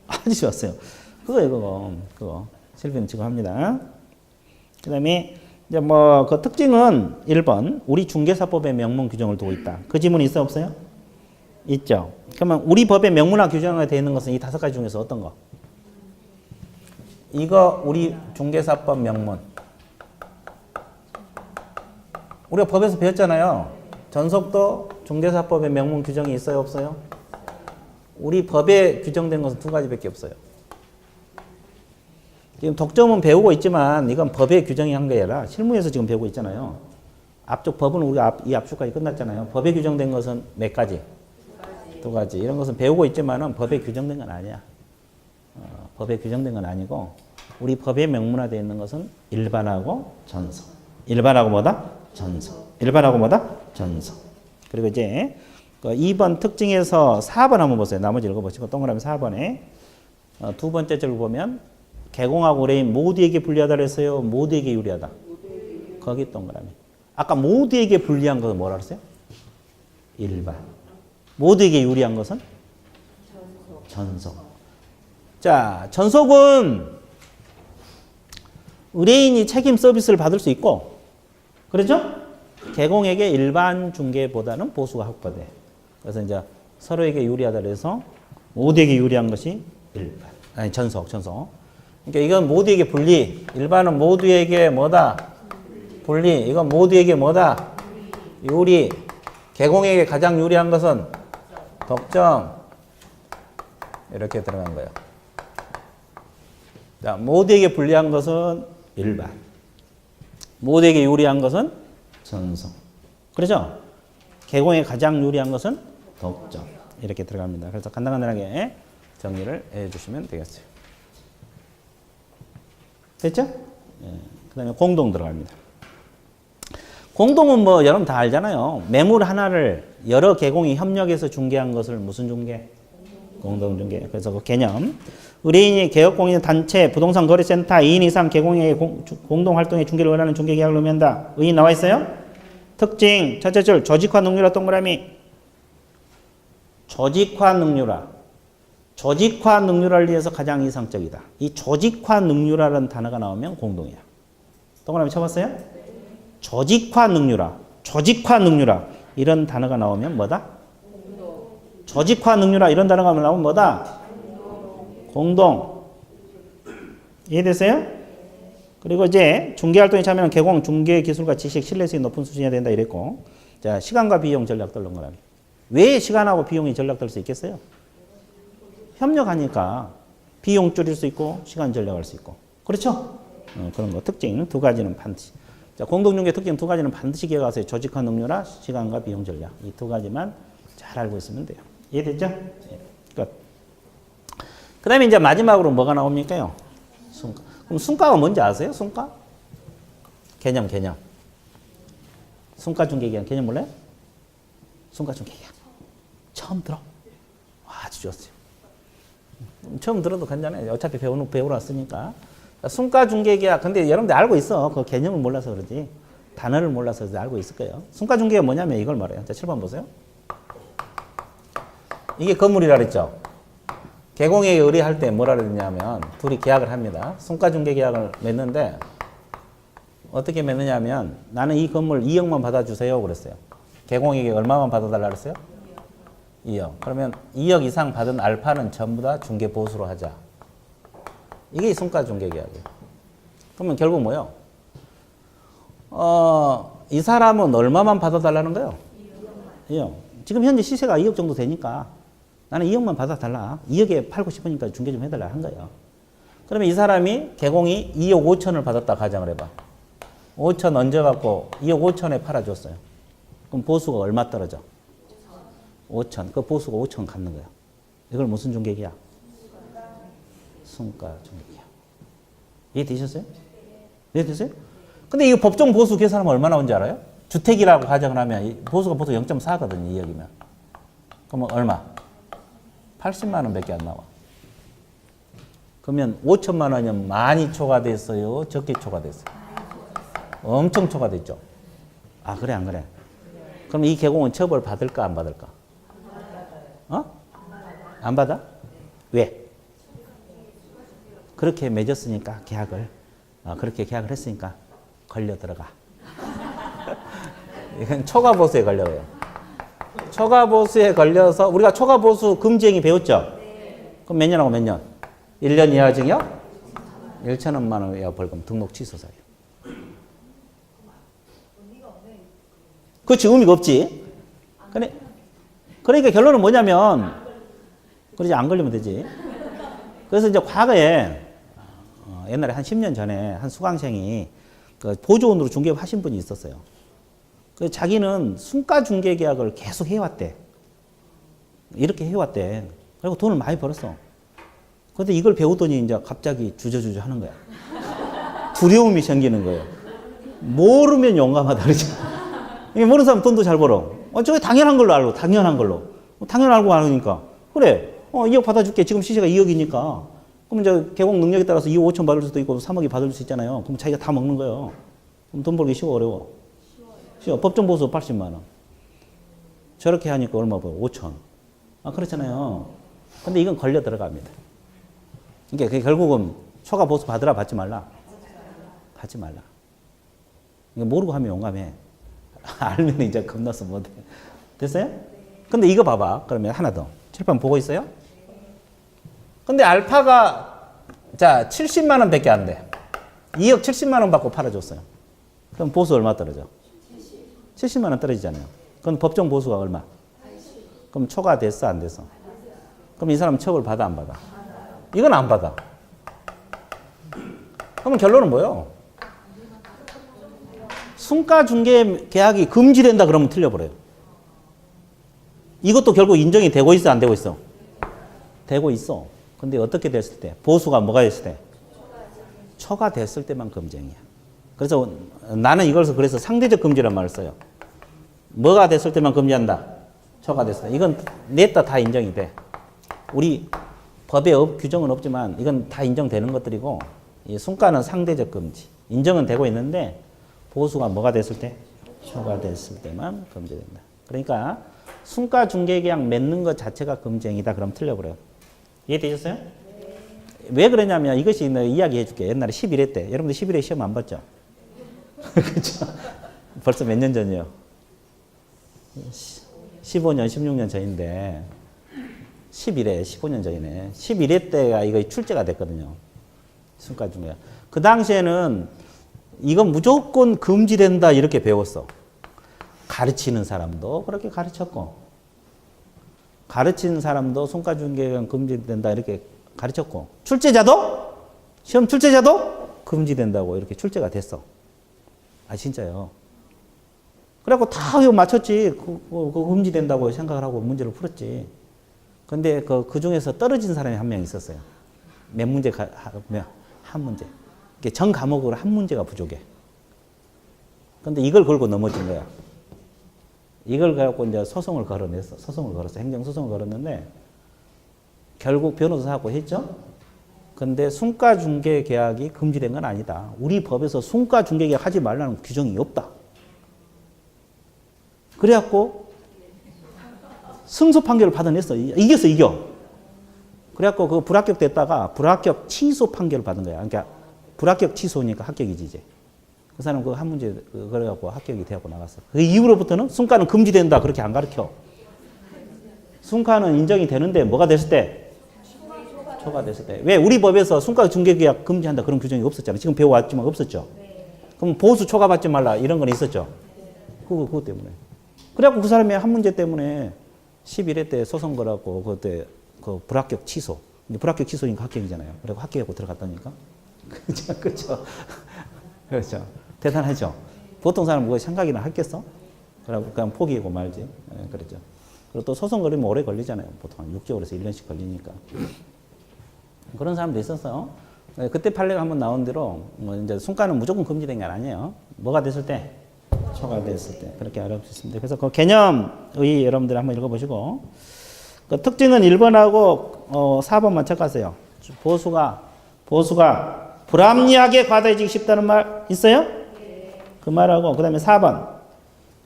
아주 좋았어요. 그거. 실비는 지급합니다. 그 다음에, 이제 그 특징은 1번, 우리 중개사법의 명문 규정을 두고 있다. 그 지문이 있어, 없어요? 있죠. 그러면 우리 법의 명문화 규정에 되어 있는 것은 이 5가지 중에서 어떤 거? 이거 우리 중개사법 명문. 우리가 법에서 배웠잖아요. 전속도 중개사법의 명문 규정이 있어요, 없어요? 우리 법에 규정된 것은 2가지밖에 없어요. 지금 독점은 배우고 있지만 이건 법에 규정이 한 게 아니라 실무에서 지금 배우고 있잖아요. 앞쪽 법은 우리가 이 앞쪽까지 끝났잖아요. 법에 규정된 것은 몇 가지? 2가지. 이런 것은 배우고 있지만은 법에 규정된 건 아니야. 법에 규정된 건 아니고 우리 법에 명문화되어 있는 것은 일반하고 전속. 일반하고 뭐다? 전속. 일반하고 뭐다? 전속. 그리고 이제 2번 특징에서 4번 한번 보세요. 나머지 읽어보시고 동그라미 4번에 두 번째 줄 보면 개공하고 의뢰인 모두에게 불리하다 그랬어요. 모두에게 유리하다. 거기 동그라미. 아까 모두에게 불리한 것은 뭐라 그랬어요? 일반. 모두에게 유리한 것은? 전속. 자, 전속은 의뢰인이 책임 서비스를 받을 수 있고 그렇죠? 개공에게 일반 중개보다는 보수가 확보돼. 그래서 이제 서로에게 유리하다 그래서 모두에게 유리한 것이 일반. 아니, 전속. 그러니까 이건 모두에게 불리. 일반은 모두에게 뭐다? 불리. 이건 모두에게 뭐다? 유리. 개공에게 가장 유리한 것은 독점. 이렇게 들어간 거예요. 자, 모두에게 불리한 것은 일반. 모두에게 유리한 것은 전성. 그렇죠? 개공에 가장 유리한 것은 독점. 이렇게 들어갑니다. 그래서 간단하게 정리를 해 주시면 되겠어요. 됐죠? 그 다음에 공동 들어갑니다. 공동은 뭐 여러분 다 알잖아요. 매물 하나를 여러 개공이 협력해서 중개한 것을 무슨 중개? 공동 중개. 그래서 그 개념. 의뢰인이 개업공인 단체, 부동산 거래센터 2인 이상 개공의 공동 활동의 중개를 원하는 중개 계약을 의미한다. 의인 나와 있어요? 특징 첫째 줄 조직화 능률화 동그라미. 조직화 능률화. 조직화 능률화를 위해서 가장 이상적이다. 이 조직화 능률화라는 단어가 나오면 공동이야. 동그라미 쳐봤어요? 조직화 능률화. 조직화 능률화. 이런 단어가 나오면 뭐다? 조직화 능률화 이런 단어가 나오면 뭐다? 공동. 이해됐어요? 그리고 이제 중개활동에 참여하는 개공, 중개 기술과 지식, 신뢰성이 높은 수준이어야 된다 이랬고, 자, 시간과 비용 전략 떨는 거라면. 왜 시간하고 비용이 전략될 수 있겠어요? 협력하니까 비용 줄일 수 있고 시간 전략할 수 있고. 그렇죠? 그런 거. 특징 두 가지는 반드시. 자, 공동중개 특징 두 가지는 반드시 기억하세요. 조직화 능률화, 시간과 비용 전략. 이 두 가지만 잘 알고 있으면 돼요. 이해됐죠? 끝. 그 다음에 이제 마지막으로 뭐가 나옵니까요? 순가. 그럼 순가가 뭔지 아세요? 순가? 개념. 순가 중개 계약 개념 몰라요? 순가 중개 계약. 처음 들어? 아주 좋았어요. 처음 들어도 괜찮아요. 어차피 배우놨으니까. 순가 중개 계약. 근데 여러분들 알고 있어. 그 개념을 몰라서 그러지. 단어를 몰라서 알고 있을 거예요. 순가 중개가 뭐냐면 이걸 말해요. 자, 7번 보세요. 이게 건물이라 그랬죠. 개공에게 의뢰할 때 뭐라 그랬냐면 둘이 계약을 합니다. 순가 중개 계약을 맺는데 어떻게 맺느냐면 나는 이 건물 2억만 받아주세요 그랬어요. 개공에게 얼마만 받아달라 그랬어요? 2억. 그러면 2억 이상 받은 알파는 전부 다 중개 보수로 하자. 이게 순가 중개 계약이에요. 그러면 결국 뭐예요? 이 사람은 얼마만 받아달라는 거예요? 2억. 지금 현재 시세가 2억 정도 되니까 나는 2억만 받아달라. 2억에 팔고 싶으니까 중개 좀 해달라 한 거예요. 그러면 이 사람이 개공이 2억 5천을 받았다 가정을 해봐. 5천 얹어갖고 2억 5천에 팔아줬어요. 그럼 보수가 얼마 떨어져? 5천. 그 보수가 5천 갚는 거야. 이걸 무슨 중개기야? 순가 중개기야. 이해되셨어요? 이해되세요? 근데 이 법정 보수 계산하면 얼마 나온지 알아요? 주택이라고 가정을 하면 보수가 보통 0.4거든요. 2억이면. 그러면 얼마? 80만 원밖에 안 나와. 그러면 5천만 원이면 많이 초과됐어요? 적게 초과됐어요? 엄청 초과됐죠? 아, 그래, 안 그래? 그럼 이 개공은 처벌 받을까, 안 받을까? 안 받아? 왜? 그렇게 맺었으니까 계약을. 그렇게 계약을 했으니까 걸려 들어가. 이건 초과보수에 걸려요. 초과보수에 걸려서 우리가 초과보수 금지행위 배웠죠? 그럼 몇 년하고 몇 년? 1년 이하 징역? 1천원만 원 이하 벌금 등록 취소 사유. 그렇지, 의미가 없지. 그러니까 결론은 뭐냐면, 그러지, 안 걸리면 되지. 그래서 이제 과거에, 옛날에 한 10년 전에 한 수강생이 그 보조원으로 중개업 하신 분이 있었어요. 그 자기는 순가 중개 계약을 계속 해왔대. 이렇게 해왔대. 그리고 돈을 많이 벌었어. 그런데 이걸 배우더니 이제 갑자기 주저주저 하는 거야. 두려움이 생기는 거예요. 모르면 용감하다 그러죠. 모르는 사람 돈도 잘 벌어. 저게 당연한 걸로 알고, 당연한 걸로. 당연한 알고 하니까. 그래. 2억 받아줄게. 지금 시세가 2억이니까. 그럼 이제 개공 능력에 따라서 2억 5천 받을 수도 있고 3억이 받을 수 있잖아요. 그럼 자기가 다 먹는 거예요. 그럼 돈 벌기 쉬워, 어려워? 쉬워. 법정 보수 80만 원. 저렇게 하니까 얼마 벌어? 5천. 그렇잖아요. 근데 이건 걸려 들어갑니다. 그러니까 결국은 초과 보수 받으라, 받지 말라? 받지 말라. 모르고 하면 용감해. 알면 이제 겁나서 못해. 됐어요? 근데 이거 봐봐. 그러면 하나 더. 칠판 보고 있어요? 근데 알파가, 자, 70만 원 밖에 안 돼. 2억 70만 원 받고 팔아줬어요. 그럼 보수 얼마 떨어져? 70만 원 떨어지잖아요. 그럼 법정 보수가 얼마? 그럼 초과 됐어, 안 됐어? 그럼 이 사람 처벌 받아, 안 받아? 이건 안 받아. 그러면 결론은 뭐예요? 순가 중개 계약이 금지된다 그러면 틀려버려요. 이것도 결국 인정이 되고 있어, 안 되고 있어? 되고 있어. 근데 어떻게 됐을 때? 보수가 뭐가 됐을 때? 초과됐을 때만 금지행위야. 그래서 나는 이걸 그래서 상대적 금지란 말을 써요. 뭐가 됐을 때만 금지한다? 초과됐을 때. 이건 냈다 다 인정이 돼. 우리 법에 규정은 없지만 이건 다 인정되는 것들이고, 이 순가는 상대적 금지. 인정은 되고 있는데 보수가 뭐가 됐을 때? 초과됐을 때만 금지된다. 그러니까 순가 중개계약 맺는 것 자체가 금지행위다. 그럼 틀려버려요. 이해되셨어요? 왜 그러냐면 이것이 내가 이야기해 줄게. 옛날에 11회 때. 여러분들 11회 시험 안 봤죠? 그렇죠? 벌써 몇 년 전이요? 15년, 16년 전인데 11회, 15년 전이네. 11회 때가 이거 출제가 됐거든요. 순가 중에. 그 당시에는 이건 무조건 금지된다 이렇게 배웠어. 가르치는 사람도 그렇게 가르쳤고, 가르치는 사람도 순가 중개가 금지된다 이렇게 가르쳤고, 출제자도 시험 출제자도 금지된다고 이렇게 출제가 됐어. 아 진짜요. 그래갖고 다 이거 맞췄지. 그 금지된다고 생각을 하고 문제를 풀었지. 근데 그 중에서 떨어진 사람이 한 명 있었어요. 몇 문제 한 문제. 전 과목으로 한 문제가 부족해. 근데 이걸 걸고 넘어진 거야. 이걸 갖고 이제 소송을 걸어냈어. 소송을 걸었어. 행정소송을 걸었는데 결국 변호사하고 했죠. 근데 순가 중개 계약이 금지된 건 아니다. 우리 법에서 순가 중개 계약 하지 말라는 규정이 없다. 그래갖고 승소 판결을 받아냈어. 이겼어, 이겨. 그래갖고 그 불합격 됐다가 불합격 취소 판결을 받은 거야. 그러니까 불합격 취소니까 합격이지 이제. 그 사람 그 한 문제 그래갖고 합격이 되고 나갔어. 그 이후로부터는 순가는 금지된다 그렇게 안 가르쳐. 순가는 인정이 되는데 뭐가 됐을 때? 초과됐을 때. 왜? 우리 법에서 순가 중개계약 금지한다 그런 규정이 없었잖아. 지금 배워왔지만 없었죠. 그럼 보수 초과받지 말라 이런 건 있었죠. 그거 때문에. 그래갖고 그 사람이 한 문제 때문에 11회 때 소송 걸었고 그때 그 불합격 취소. 불합격 취소니까 합격이잖아요. 그리고 합격하고 들어갔다니까. 그렇죠, 그렇죠, 그렇죠. 대단하죠. 보통 사람 뭐 생각이나 하겠어? 그러고 그냥 포기하고 말지. 네, 그렇죠. 그리고 또 소송 걸리면 오래 걸리잖아요. 보통 한 6개월에서 1년씩 걸리니까. 그런 사람도 있었어요. 그때 판례가 한번 나온 대로 뭐 이제 순가는 무조건 금지된 게 아니에요. 뭐가 됐을 때? 초과됐을 때. 그렇게 알아볼 수 있습니다. 그래서 그 개념의 여러분들 한번 읽어보시고, 그 특징은 1번하고 4번만 척하세요. 보수가 불합리하게 과다해지기 쉽다는 말 있어요? 그 말하고, 그 다음에 4번.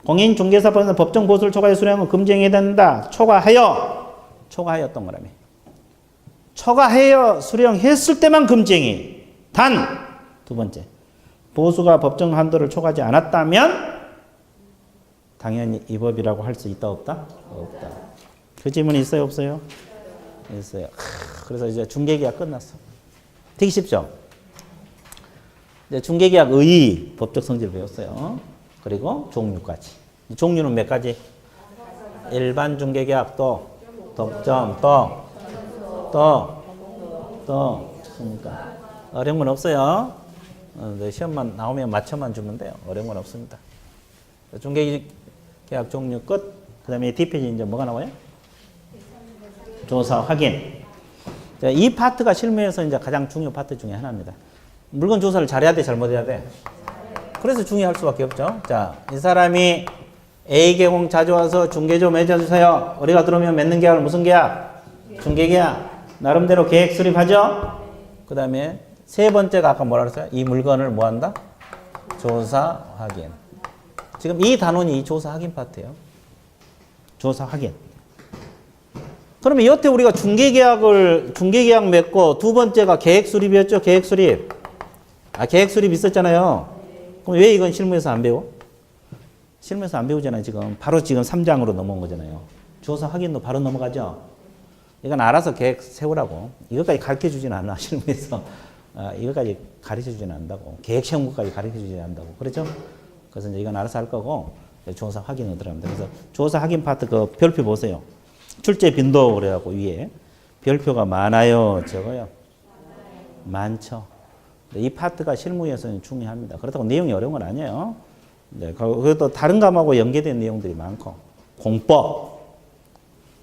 공인중개사법에서 법정 보수를 초과해 수령은 금지행위해야 된다. 초과하였던 거라며. 초과하여 수령했을 때만 금지행위. 단, 두 번째. 보수가 법정 한도를 초과하지 않았다면 당연히 위법이라고 할 수 있다, 없다? 없다. 그 질문이 있어요, 없어요? 있어요. 그래서 이제 중개계약 끝났어. 되게 쉽죠? 이제 중개계약 의 법적 성질을 배웠어요. 그리고 종류까지. 종류는 몇 가지? 일반 중개계약 또 독점 또 있습니까? 어려운 건 없어요. 시험만 나오면 맞춰만 주면 돼요. 어려운 건 없습니다. 중개계약 종류 끝. 그 다음에 뒷페이지 이제 뭐가 나와요? 조사 확인. 이 파트가 실무에서 이제 가장 중요 파트 중에 하나입니다. 물건 조사를 잘해야 돼, 잘못해야 돼? 그래서 중요할 수밖에 없죠. 자, 이 사람이 A 계공 자주 와서 중개 좀 해줘주세요. 우리가 들어오면 맺는 계약을 무슨 계약? 중개계약. 나름대로 계획 수립하죠. 그 다음에 세 번째가 아까 뭐라 그랬어요? 이 물건을 뭐 한다? 조사 확인. 지금 이 단원이 조사 확인 파트예요. 조사 확인. 그러면 여태 우리가 중개계약 맺고 두 번째가 계획 수립이었죠. 계획 수립. 계획 수립 있었잖아요. 그럼 왜 이건 실무에서 안 배워? 실무에서 안 배우잖아요. 바로 지금 3장으로 넘어온 거잖아요. 조사 확인도 바로 넘어가죠. 이건 알아서 계획 세우라고. 이것까지 가르쳐 주지는 않아. 실무에서. 이것까지 가르쳐 주지는 않는다고. 계획 세운 것까지 가르쳐 주지 않는다고. 그렇죠? 그래서 이제 이건 알아서 할 거고, 조사 확인을 들어갑니다. 그래서 조사 확인 파트 그 별표 보세요. 출제 빈도 그래갖고 위에 별표가 많아요, 적어요? 많죠. 이 파트가 실무에서는 중요합니다. 그렇다고 내용이 어려운 건 아니에요. 네, 그래도 다른 과목하고 연계된 내용들이 많고 공법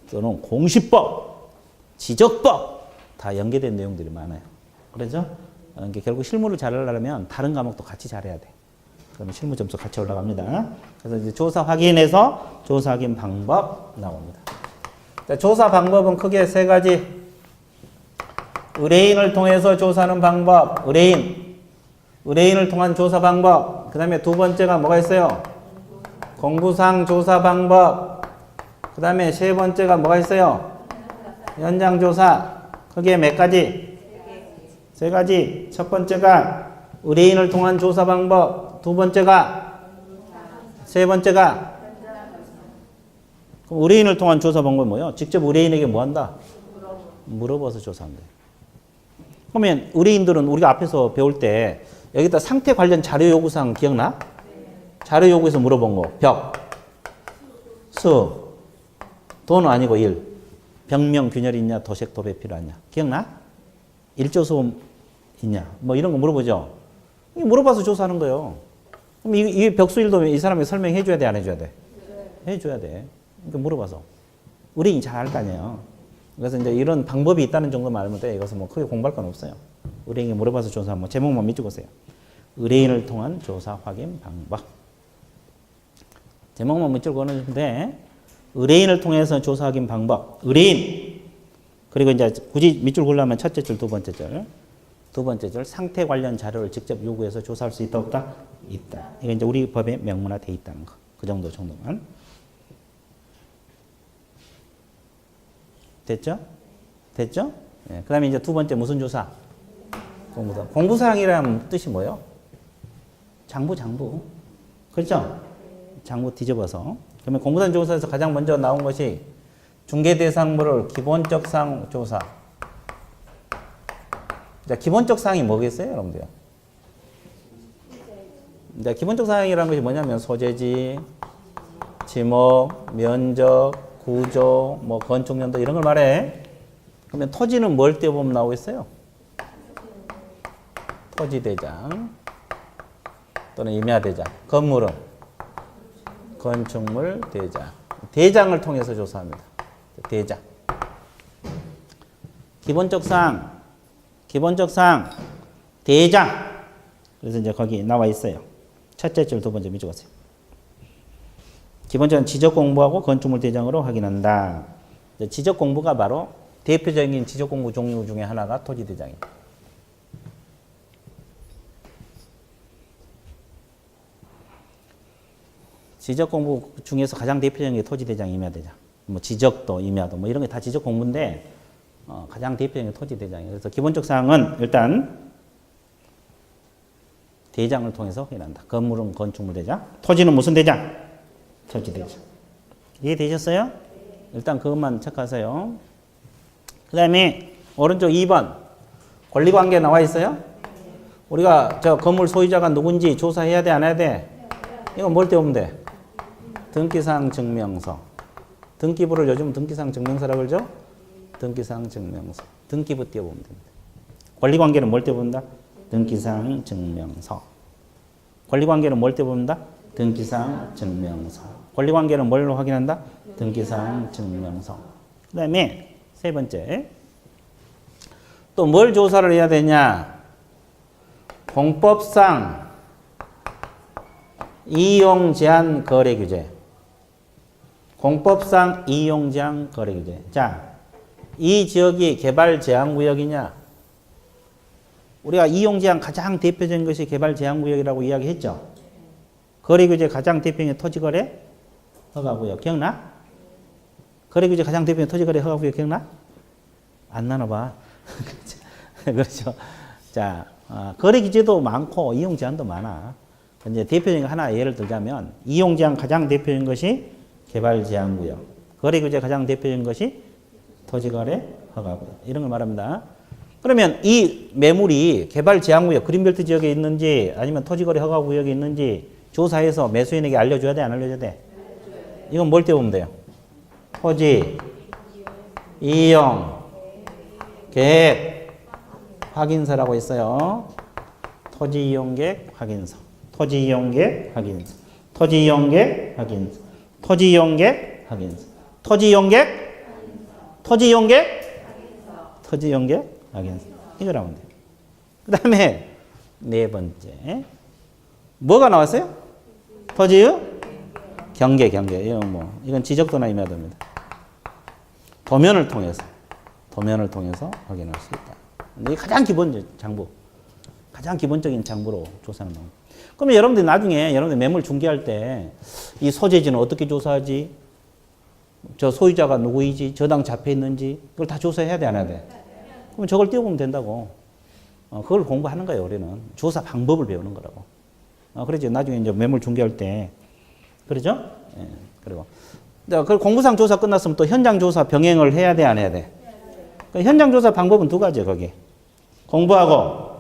또는 공시법, 지적법 다 연계된 내용들이 많아요. 그렇죠? 그러니까 결국 실무를 잘하려면 다른 과목도 같이 잘해야 돼. 그러면 실무 점수 같이 올라갑니다. 그래서 이제 조사 확인에서 조사 확인 방법 나옵니다. 자, 조사 방법은 크게 세 가지. 의뢰인을 통해서 조사하는 방법, 의뢰인을 통한 조사 방법. 그 다음에 두 번째가 뭐가 있어요? 공부상 조사 방법. 그 다음에 세 번째가 뭐가 있어요? 현장 조사. 그게 몇 가지? 세 가지. 첫 번째가 의뢰인을 통한 조사 방법. 두 번째가, 세 번째가. 그럼 의뢰인을 통한 조사 방법은 뭐예요? 직접 의뢰인에게 뭐 한다? 물어봐서 조사한다. 그러면 의뢰인들은 우리가 앞에서 배울 때 여기다 상태 관련 자료 요구사항 기억나? 자료 요구에서 물어본 거. 벽, 수, 돈 아니고 일. 병명 균열이 있냐, 도색 도배 필요하냐. 기억나? 일조소음 있냐. 뭐 이런 거 물어보죠. 물어봐서 조사하는 거예요. 그럼 이 벽수일도 이 사람이 설명해 줘야 돼, 안 해줘야 돼? 해줘야 돼. 그러니까 물어봐서. 의뢰인이 잘 알 거 아니에요. 그래서 이제 이런 방법이 있다는 정도만 알면 돼. 이것은 뭐 크게 공부할 건 없어요. 의뢰인이 물어봐서 조사하면 제목만 밑줄 보세요. 의뢰인을 통한 조사 확인 방법. 제목만 밑줄 그어놓으면 돼. 의뢰인을 통해서 조사 확인 방법. 의뢰인. 그리고 이제 굳이 밑줄 그으려면 첫째 줄, 두 번째 줄. 두 번째 줄 상태 관련 자료를 직접 요구해서 조사할 수 있다 없다? 있다. 이게 이제 우리 법에 명문화되어 있다는 거. 그 정도만. 됐죠? 됐죠? 네. 그 다음에 이제 두 번째 무슨 조사? 공부사. 공부사항이라는 뜻이 뭐예요? 장부. 그렇죠? 장부 뒤집어서. 그러면 공부사항 조사에서 가장 먼저 나온 것이 중개대상물을 기본적 사항 조사. 자, 기본적 사항이 뭐겠어요, 여러분들? 자, 기본적 사항이라는 것이 뭐냐면 소재지, 지목, 면적, 구조, 뭐 건축 연도 이런 걸 말해. 그러면 토지는 뭘 떼어보면 나오겠어요? 토지대장 또는 임야대장. 건물은 건축물 대장. 대장을 통해서 조사합니다. 대장. 기본적 사항, 대장. 그래서 이제 거기 나와 있어요. 첫째 줄, 두 번째 밑줄 보세요. 기본적인 지적 공부하고 건축물 대장으로 확인한다. 지적 공부가 바로 대표적인 지적 공부 종류 중에 하나가 토지 대장입니다. 지적 공부 중에서 가장 대표적인 게 토지 대장, 임야 대장. 뭐 지적도, 임야도 뭐 이런 게 다 지적 공부인데 가장 대표적인 게 토지 대장이에요. 그래서 기본적 사항은 일단 대장을 통해서 확인한다. 건물은 건축물 대장, 토지는 무슨 대장? 토지 대장. 이해되셨어요? 일단 그것만 체크하세요. 그 다음에 오른쪽 2번 권리관계 나와 있어요? 우리가 저 건물 소유자가 누군지 조사해야 돼, 안 해야 돼? 이건 뭘 떼우면 돼? 등기사항 증명서. 등기부를 요즘 등기사항 증명서라고 그러죠? 등기사항 증명서. 등기부 떼어보면 됩니다. 권리관계는 뭘 떼어본다? 등기사항 증명서. 권리관계는 뭘 떼어본다? 등기사항 증명서. 권리관계는 뭘로 확인한다? 등기사항 증명서. 그 다음에 세 번째. 또 뭘 조사를 해야 되냐? 공법상 이용 제한 거래 규제. 공법상 이용 제한 거래 규제. 자, 이 지역이 개발 제한 구역이냐? 우리가 이용 제한 가장 대표적인 것이 개발 제한 구역이라고 이야기했죠. 거래 규제 가장 대표적인 토지 거래 허가 구역 기억나? 거래 규제 가장 대표적인 토지 거래 허가 구역 기억나? 안 나눠 봐. 그렇죠. 자, 거래 규제도 많고 이용 제한도 많아. 이제 대표적인 하나 예를 들자면 이용 제한 가장 대표적인 것이 개발 제한 구역. 거래 규제 가장 대표적인 것이 토지 거래 허가 구역. 이런 걸 말합니다. 그러면 이 매물이 개발 제한 구역 그린벨트 지역에 있는지 아니면 토지 거래 허가 구역에 있는지 조사해서 매수인에게 알려줘야 돼, 안 알려줘야 돼? 이건 뭘 떼우면 돼요? 토지, 이용, 계획, 확인서라고 있어요. 토지 이용객 확인서. 토지 이용객 확인서. 토지 이용객 확인서. 토지 이용객 확인서. 토지 이용객 토지 이용객 토지 이용객 확인서. 이걸 하면 돼요. 그 다음에 네 번째 뭐가 나왔어요? 토지 경계. 이건 지적도나 임야도입니다. 도면을 통해서 확인할 수 있다. 이게 가장 기본적인 장부로 조사는 나옵니다. 그러면 여러분들 나중에 매물 중개할 때 이 소재지는 어떻게 조사하지? 저 소유자가 누구이지? 저당 잡혀 있는지 그걸 다 조사해야 돼, 안 해야 돼? 그럼 저걸 띄워보면 된다고. 그걸 공부하는 거예요, 우리는. 조사 방법을 배우는 거라고. 그렇지. 나중에 이제 매물 중개할 때. 그러죠? 예, 그리고. 그 공부상 조사 끝났으면 또 현장 조사 병행을 해야 돼, 안 해야 돼? 그러니까 현장 조사 방법은 두 가지예요, 거기. 공부하고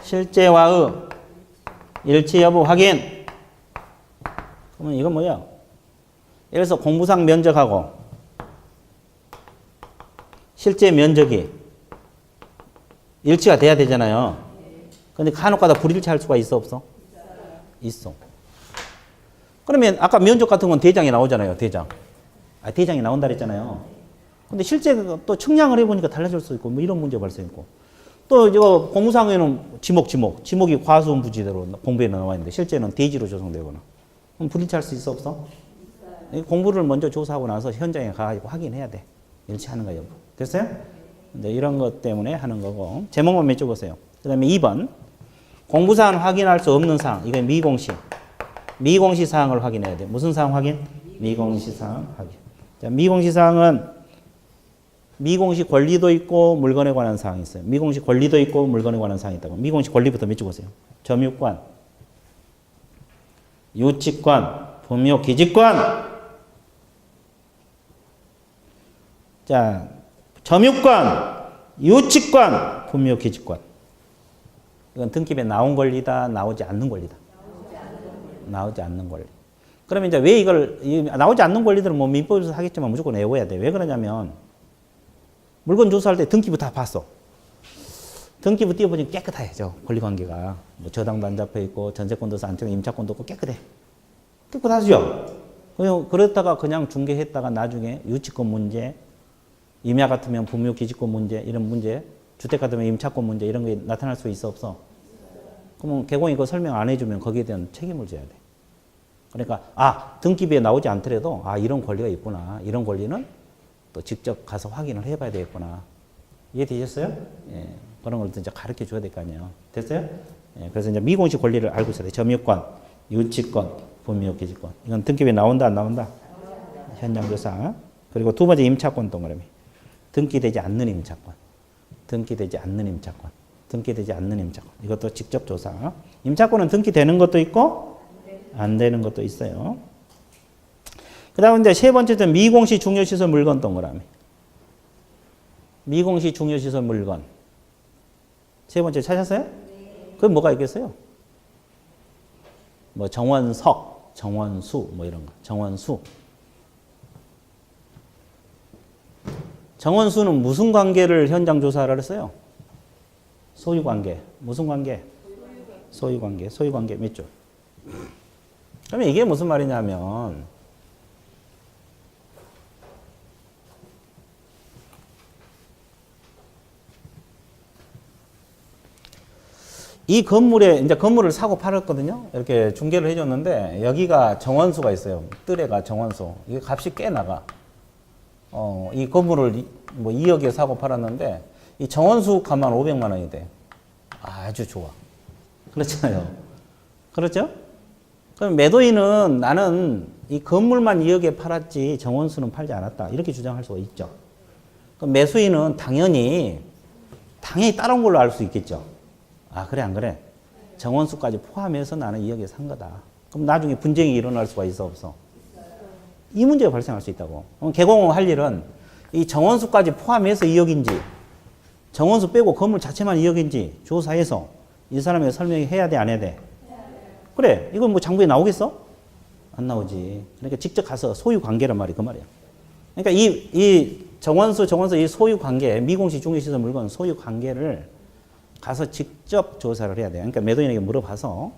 실제와의 일치 여부 확인. 그러면 이건 뭐야? 예를 들어서 공부상 면적하고 실제 면적이 일치가 돼야 되잖아요. 근데 간혹가다 불일치할 수가 있어, 없어? 있어. 그러면 아까 면적 같은 건 대장이 나오잖아요, 대장. 대장이 나온다 그랬잖아요. 근데 실제 또 측량을 해보니까 달라질 수 있고, 뭐 이런 문제 발생했고. 또 이거 공무상에는 지목이 과수원부지대로 공부에 나와 있는데 실제는 대지로 조성되거나. 그럼 불일치할 수 있어, 없어? 공부를 먼저 조사하고 나서 현장에 가가지고 확인해야 돼. 일치하는 거 여부. 됐어요? 이제 이런 것 때문에 하는 거고. 제목만 맺어보세요. 그 다음에 2번. 공부사항 확인할 수 없는 사항. 이건 미공시 사항을 확인해야 돼. 무슨 사항 확인? 미공시 사항 확인. 자, 미공시 사항은 미공시 권리도 있고 물건에 관한 사항이 있어요. 미공시 권리도 있고 물건에 관한 사항이 있다고. 미공시 권리부터 맺어보세요. 점유권, 유치권, 분묘 기지권. 자, 점유권, 유치권, 분묘 기지권. 이건 등기부에 나온 권리다, 나오지 않는 권리다. 나오지 않는 권리. 그러면 이제 왜 이걸 나오지 않는 권리들은 뭐 민법에서 하겠지만 무조건 외워야 돼. 왜 그러냐면 물건 조사할 때 등기부 다 봤어. 등기부 띄워보니 깨끗해, 저 권리관계가. 뭐 저당도 안 잡혀 있고 전세권도 안쪽에 임차권도 없고 깨끗해. 깨끗하죠. 그렇다가 그냥 중개했다가 나중에 유치권 문제, 임야 같으면 분묘 기지권 문제, 이런 문제, 주택 같으면 임차권 문제 이런 게 나타날 수 있어, 없어? 그러면 개공이 그거 설명 안 해주면 거기에 대한 책임을 져야 돼. 그러니까 등기부에 나오지 않더라도 이런 권리가 있구나. 이런 권리는 또 직접 가서 확인을 해봐야 되겠구나. 이해되셨어요? 예. 그런 걸 이제 가르쳐 줘야 될 거 아니에요. 됐어요? 예. 그래서 이제 미공시 권리를 알고 있어야 돼. 점유권, 유치권, 분묘 기지권. 이건 등기부에 나온다, 안 나온다? 현장 조사. 그리고 두 번째 임차권 동그라미. 등기되지 않는 임차권. 이것도 직접 조사. 임차권은 등기되는 것도 있고 안 되는 것도 있어요. 그 다음에 이제 세 번째 미공시 중요시설 물건 동그라미. 미공시 중요시설 물건. 세 번째 찾았어요? 그건 뭐가 있겠어요? 뭐 정원석, 정원수 뭐 이런 거. 정원수. 정원수는 무슨 관계를 현장 조사하라 그랬어요? 소유관계. 무슨 관계? 소유관계. 소유관계 몇 줄? 그러면 이게 무슨 말이냐면 이 건물에 이제 건물을 사고 팔았거든요. 이렇게 중개를 해줬는데 여기가 정원수가 있어요. 뜰에가 정원수. 이게 값이 꽤 나가. 이 건물을 뭐 2억에 사고 팔았는데 이 정원수 값만 500만 원이 돼. 아주 좋아. 그렇잖아요. 그렇죠? 그럼 매도인은 나는 이 건물만 2억에 팔았지 정원수는 팔지 않았다. 이렇게 주장할 수가 있죠. 그럼 매수인은 당연히 다른 걸로 알 수 있겠죠. 그래 안 그래? 정원수까지 포함해서 나는 2억에 산 거다. 그럼 나중에 분쟁이 일어날 수가 있어, 없어? 이 문제가 발생할 수 있다고. 그럼 개공을 할 일은 이 정원수까지 포함해서 2억인지 정원수 빼고 건물 자체만 2억인지 조사해서 이 사람에게 설명해야 돼, 안 해야 돼? 그래. 이건 뭐 장부에 나오겠어? 안 나오지. 그러니까 직접 가서 소유관계란 말이 그 말이야. 그러니까 이 정원수 이 소유관계, 미공시 중개시설 물건 소유관계를 가서 직접 조사를 해야 돼요. 그러니까 매도인에게 물어봐서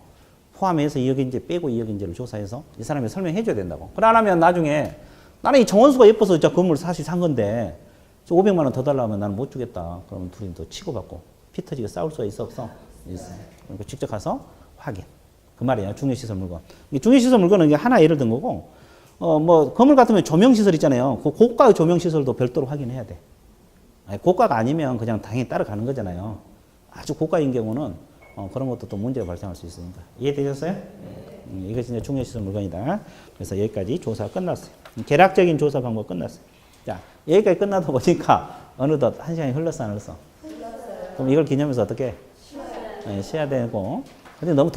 포함해서 2억인지 빼고 2억인지를 조사해서 이 사람이 설명해 줘야 된다고. 그래 안 하면 나중에 나는 이 정원수가 예뻐서 저 건물 사실 산 건데 저 500만 원 더 달라고 하면 나는 못 주겠다. 그러면 둘이 또 치고받고 피 터지게 싸울 수가 있어 없어? 있어. 그러니까 직접 가서 확인. 그 말이에요. 중요시설 물건. 중요시설 물건은 이게 하나 예를 든 거고 뭐 건물 같으면 조명시설 있잖아요. 그 고가 조명시설도 별도로 확인해야 돼. 아니, 고가가 아니면 그냥 당연히 따라가는 거잖아요. 아주 고가인 경우는 그런 것도 또 문제가 발생할 수 있으니까. 이해되셨어요? 이것이 이제 중요시설 물건이다. 그래서 여기까지 조사가 끝났어요. 계략적인 조사 방법 끝났어요. 자, 여기까지 끝나다 보니까 어느덧 1시간이 흘렀어, 안 흘렀어? 그럼 이걸 기념해서 어떻게? 쉬어야 되고. 근데 너무